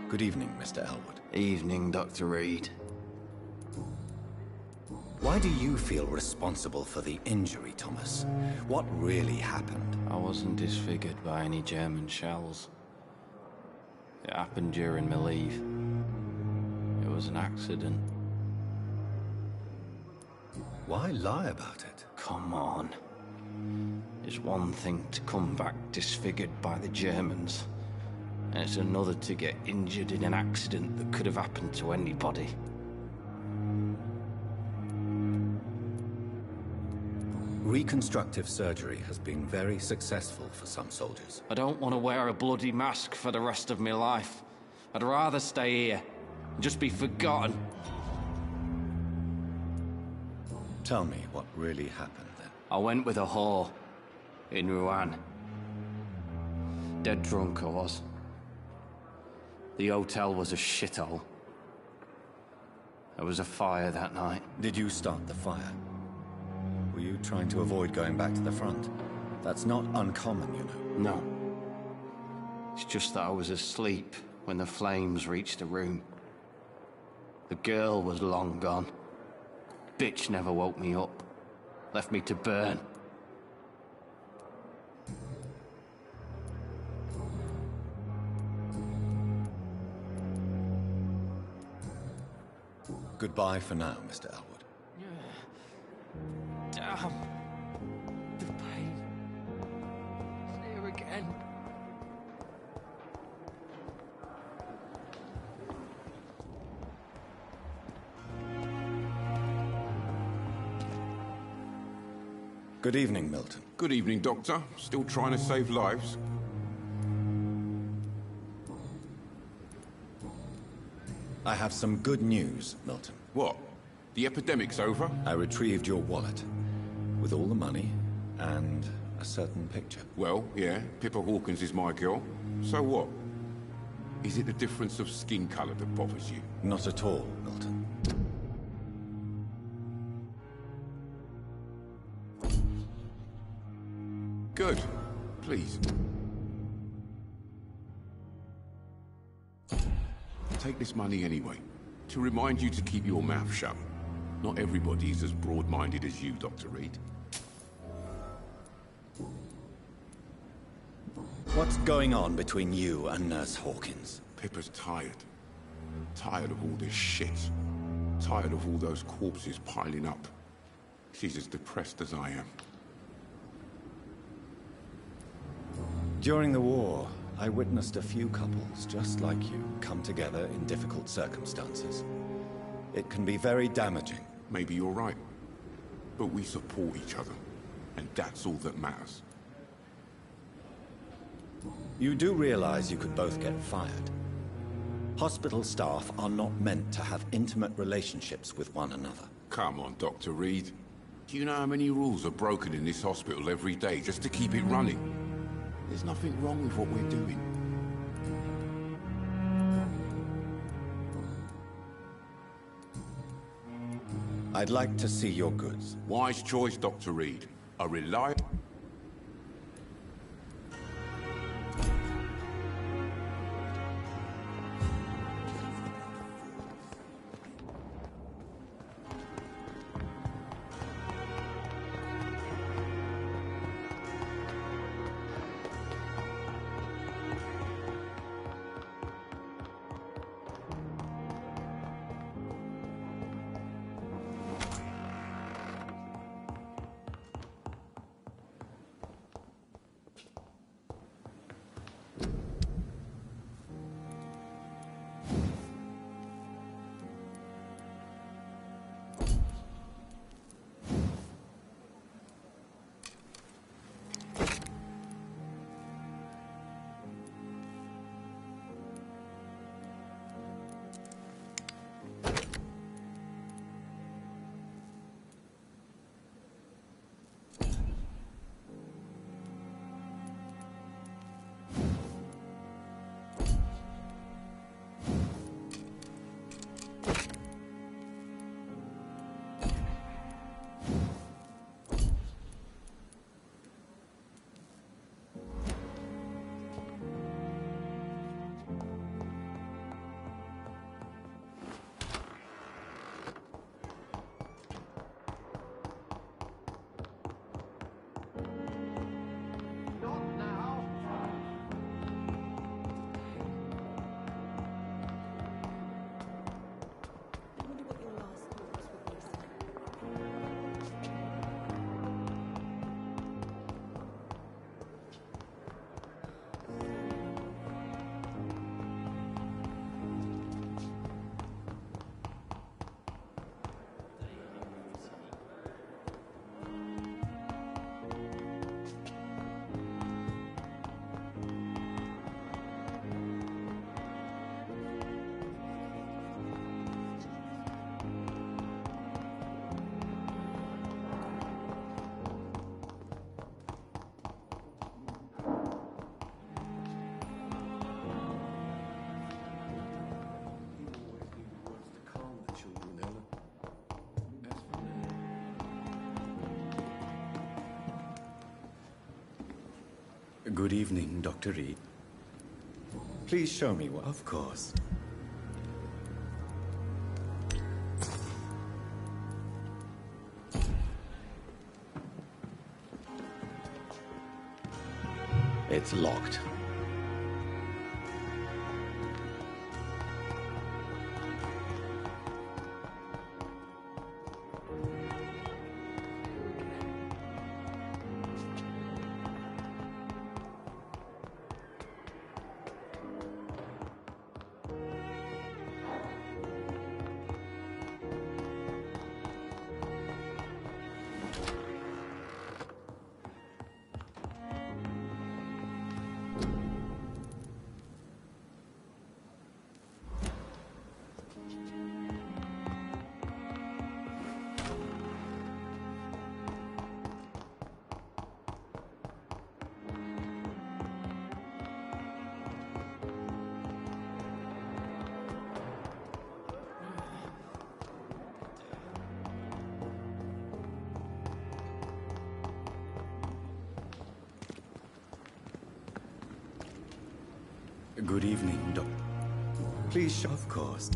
Good evening, Mr. Elwood. Evening, Dr. Reed. Why do you feel responsible for the injury, Thomas? What really happened? I wasn't disfigured by any German shells. It happened during my leave. It was an accident. Why lie about it? Come on. It's one thing to come back disfigured by the Germans, and it's another to get injured in an accident that could have happened to anybody. Reconstructive surgery has been very successful for some soldiers. I don't want to wear a bloody mask for the rest of my life. I'd rather stay here and just be forgotten. Tell me what really happened then. I went with a whore in Rouen. Dead drunk I was. The hotel was a shithole. There was a fire that night. Did you start the fire? Were you trying to avoid going back to the front? That's not uncommon, you know. No. It's just that I was asleep when the flames reached the room. The girl was long gone. Bitch never woke me up. Left me to burn. Goodbye for now, Mr. Elwood. Damn. The pain. It's here again. Good evening, Milton. Good evening, Doctor. Still trying to save lives? I have some good news, Milton. What? The epidemic's over? I retrieved your wallet, with all the money, and a certain picture. Well, yeah, Pippa Hawkins is my girl. So what? Is it the difference of skin colour that bothers you? Not at all, Milton. Good. Please. Take this money anyway, to remind you to keep your mouth shut. Not everybody is as broad-minded as you, Dr. Reed. What's going on between you and Nurse Hawkins? Pippa's tired. Tired of all this shit. Tired of all those corpses piling up. She's as depressed as I am. During the war, I witnessed a few couples just like you come together in difficult circumstances. It can be very damaging. Maybe you're right. But we support each other. And that's all that matters. You do realize you could both get fired. Hospital staff are not meant to have intimate relationships with one another. Come on, Dr. Reed. Do you know how many rules are broken in this hospital every day just to keep it running? There's nothing wrong with what we're doing. I'd like to see your goods. Wise choice, Dr. Reed. A reliable... Good evening, Dr. Reed. Please show me one. Of course. It's locked. Good evening, Doc. Please, of course.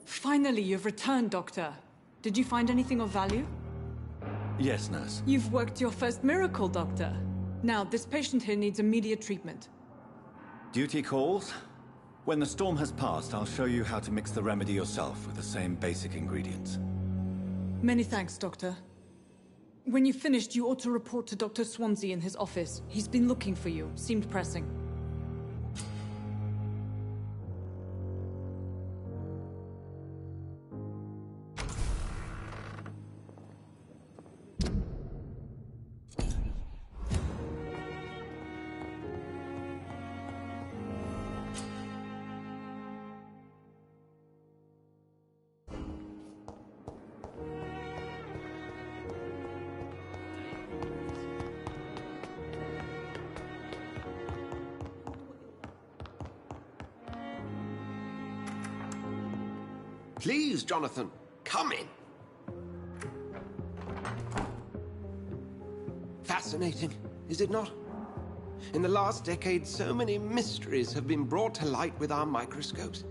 Finally, you've returned, Doctor. Did you find anything of value? Yes, nurse. You've worked your first miracle, Doctor. Now, this patient here needs immediate treatment. Duty calls. When the storm has passed, I'll show you how to mix the remedy yourself with the same basic ingredients. Many thanks, Doctor. When you've finished, you ought to report to Dr. Swansea in his office. He's been looking for you. Seemed pressing. Please, Jonathan, come in. Fascinating, is it not? In the last decade, so many mysteries have been brought to light with our microscopes.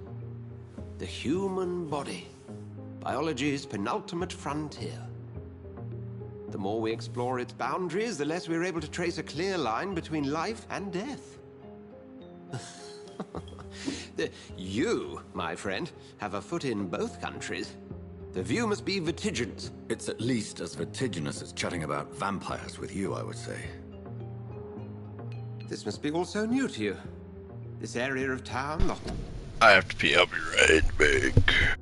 The human body, biology's penultimate frontier. The more we explore its boundaries, the less we're able to trace a clear line between life and death. You, my friend, have a foot in both countries. The view must be vertiginous. It's at least as vertiginous as chatting about vampires with you, I would say. This must be all so new to you. This area of town, I have to pee, I'll be right back.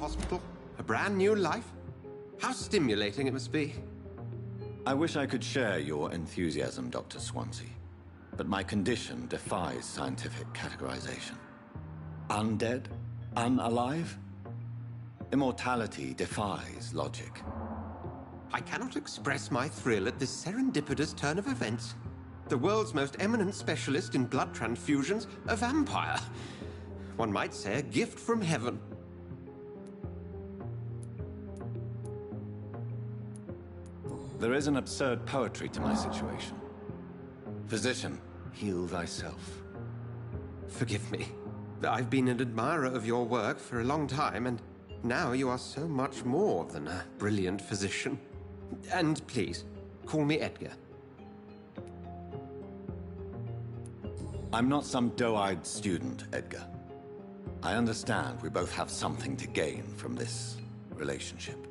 Hospital, a brand new life. How stimulating it must be. I wish I could share your enthusiasm, Dr. Swansea, but my condition defies scientific categorization. Undead? Unalive? Immortality defies logic. I cannot express my thrill at this serendipitous turn of events. The world's most eminent specialist in blood transfusions, a vampire. One might say a gift from heaven. There is an absurd poetry to my situation. Physician, heal thyself. Forgive me. I've been an admirer of your work for a long time, and now you are so much more than a brilliant physician. And please, call me Edgar. I'm not some doe-eyed student, Edgar. I understand we both have something to gain from this relationship.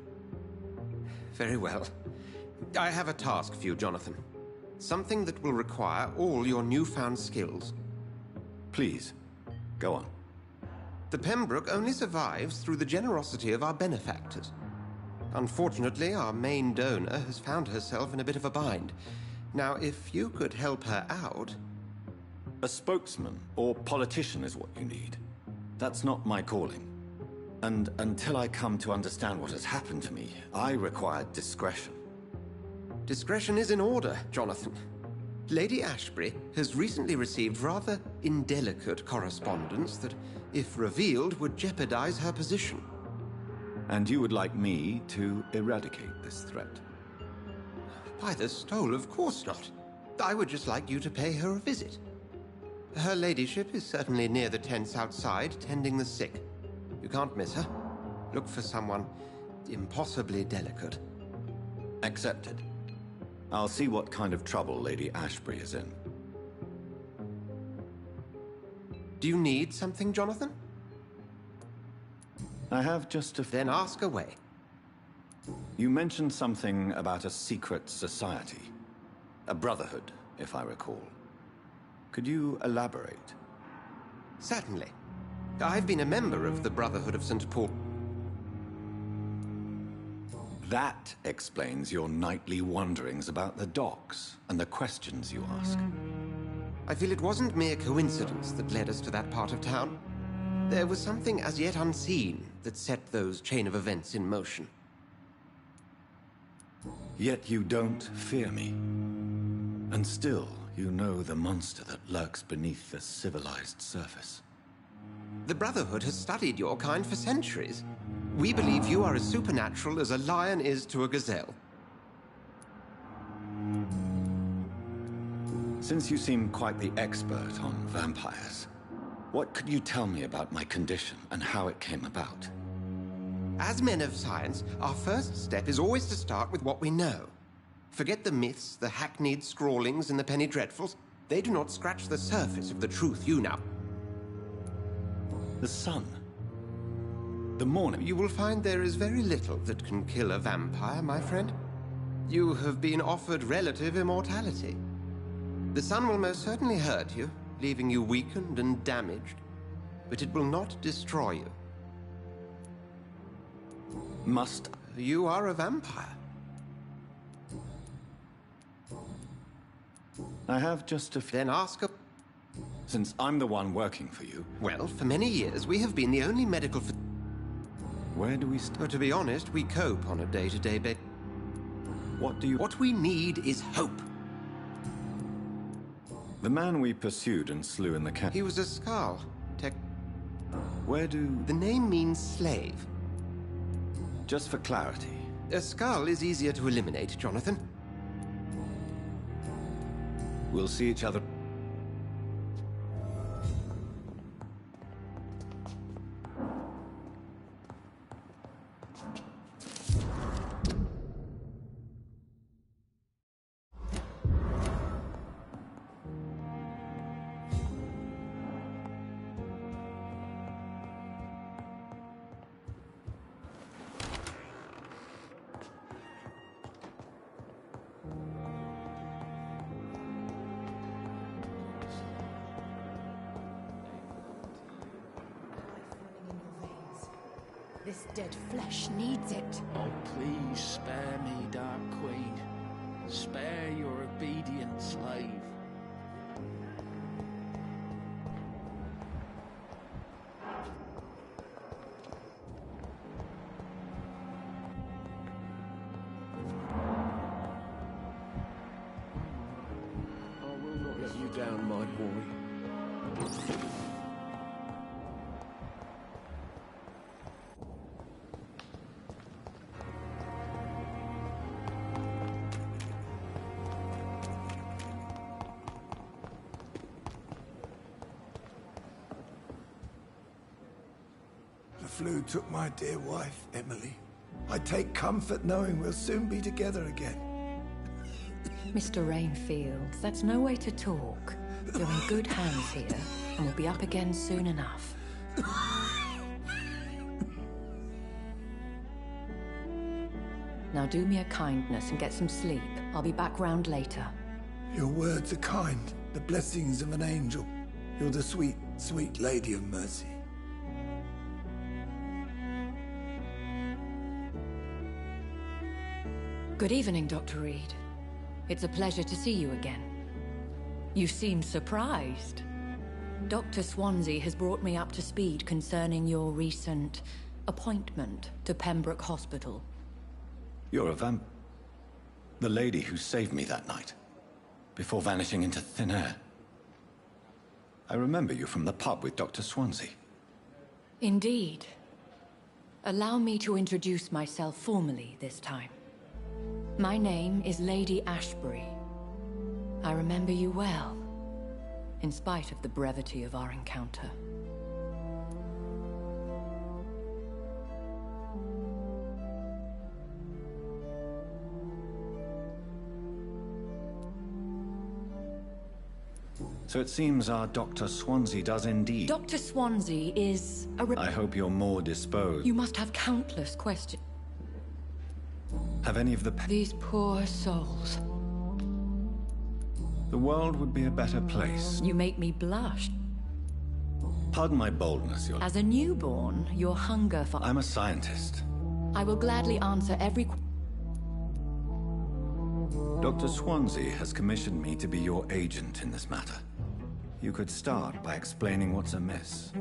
Very well. I have a task for you, Jonathan. Something that will require all your newfound skills. Please, go on. The Pembroke only survives through the generosity of our benefactors. Unfortunately, our main donor has found herself in a bit of a bind. Now, if you could help her out... A spokesman or politician is what you need. That's not my calling. And until I come to understand what has happened to me, I require discretion. Discretion is in order, Jonathan. Lady Ashbury has recently received rather indelicate correspondence that, if revealed, would jeopardize her position. And you would like me to eradicate this threat? By the stole, of course not. I would just like you to pay her a visit. Her ladyship is certainly near the tents outside, tending the sick. You can't miss her. Look for someone impossibly delicate. Accepted. I'll see what kind of trouble Lady Ashbury is in. Do you need something, Jonathan? I have just a... Then ask away. You mentioned something about a secret society. A brotherhood, if I recall. Could you elaborate? Certainly. I've been a member of the Brotherhood of St. Paul. That explains your nightly wanderings about the docks and the questions you ask. I feel it wasn't mere coincidence that led us to that part of town. There was something as yet unseen that set those chain of events in motion. Yet you don't fear me. And still, you know the monster that lurks beneath the civilized surface. The Brotherhood has studied your kind for centuries. We believe you are as supernatural as a lion is to a gazelle. Since you seem quite the expert on vampires, what could you tell me about my condition and how it came about? As men of science, our first step is always to start with what we know. Forget the myths, the hackneyed scrawlings, and the penny dreadfuls. They do not scratch the surface of the truth you know. The sun. The morning. You will find there is very little that can kill a vampire, my friend. You have been offered relative immortality. The sun will most certainly hurt you, leaving you weakened and damaged, but it will not destroy you. Must... You are a vampire. I have just a... Then ask a... Since I'm the one working for you... Well, for many years, we have been the only medical... Where do we start? To be honest, we cope on a day-to-day basis. What do you... What we need is hope. The man we pursued and slew in the camp... He was a Skal. Where do... The name means slave. Just for clarity. A Skal is easier to eliminate, Jonathan. We'll see each other... This dead flesh needs it. Oh, please spare me, Dark Queen. Spare your obedient slave. I will not let you down, my boy. The flu took my dear wife, Emily. I take comfort knowing we'll soon be together again. Mr. Rainfield, that's no way to talk. You're in good hands here, and we'll be up again soon enough. Now do me a kindness and get some sleep. I'll be back round later. Your words are kind, the blessings of an angel. You're the sweet, sweet Lady of Mercy. Good evening, Dr. Reed. It's a pleasure to see you again. You seem surprised. Dr. Swansea has brought me up to speed concerning your recent appointment to Pembroke Hospital. You're a the lady who saved me that night, before vanishing into thin air. I remember you from the pub with Dr. Swansea. Indeed. Allow me to introduce myself formally this time. My name is Lady Ashbury. I remember you well, in spite of the brevity of our encounter. So it seems our Dr. Swansea does indeed. Dr. Swansea is a I hope you're more disposed. You must have countless questions. Have any of the... These poor souls. The world would be a better place. You make me blush. Pardon my boldness, Your... As a newborn, your hunger for... I'm a scientist. I will gladly answer every... Dr. Swansea has commissioned me to be your agent in this matter. You could start by explaining what's amiss.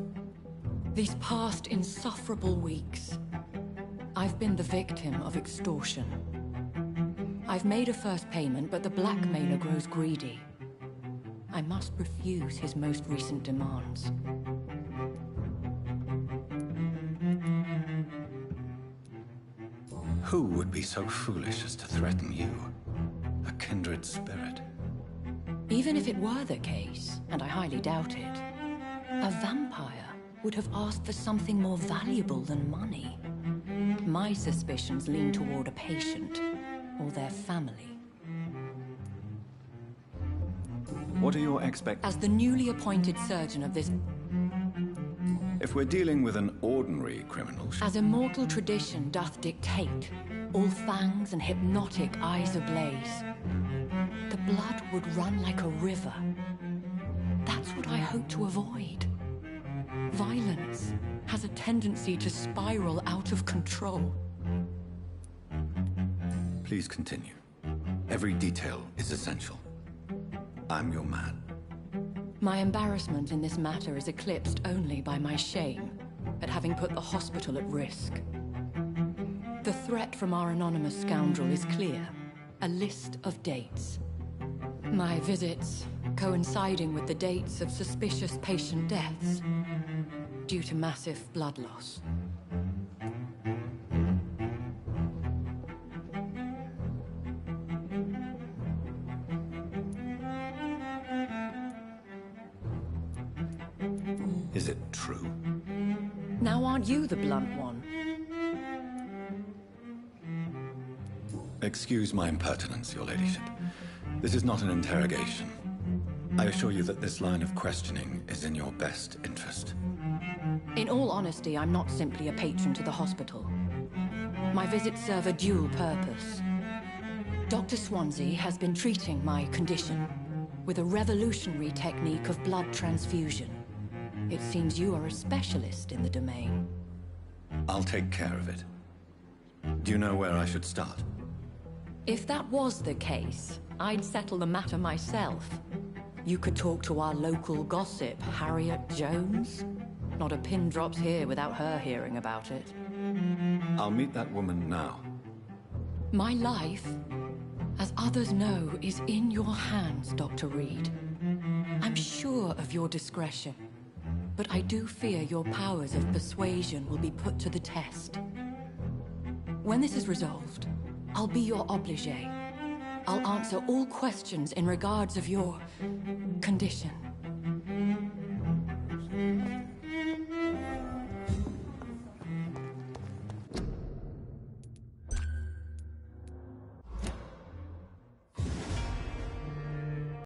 These past insufferable weeks, I've been the victim of extortion. I've made a first payment, but the blackmailer grows greedy. I must refuse his most recent demands. Who would be so foolish as to threaten you? A kindred spirit. Even if it were the case, and I highly doubt it, a vampire would have asked for something more valuable than money. My suspicions lean toward a patient, or their family. What are your expectations? As the newly appointed surgeon of this... If we're dealing with an ordinary criminal... As immortal tradition doth dictate, all fangs and hypnotic eyes ablaze, the blood would run like a river. That's what I hope to avoid. Violence has a tendency to spiral out of control. Please continue. Every detail is essential. I'm your man. My embarrassment in this matter is eclipsed only by my shame at having put the hospital at risk. The threat from our anonymous scoundrel is clear. A list of dates. My visits coinciding with the dates of suspicious patient deaths due to massive blood loss. Is it true? Now aren't you the blunt one? Excuse my impertinence, Your Ladyship. This is not an interrogation. I assure you that this line of questioning is in your best interest. In all honesty, I'm not simply a patron to the hospital. My visits serve a dual purpose. Dr. Swansea has been treating my condition with a revolutionary technique of blood transfusion. It seems you are a specialist in the domain. I'll take care of it. Do you know where I should start? If that was the case, I'd settle the matter myself. You could talk to our local gossip, Harriet Jones. Not a pin drops here without her hearing about it. I'll meet that woman now. My life, as others know, is in your hands, Dr. Reed. I'm sure of your discretion, but I do fear your powers of persuasion will be put to the test. When this is resolved, I'll be your obligé. I'll answer all questions in regards of your condition.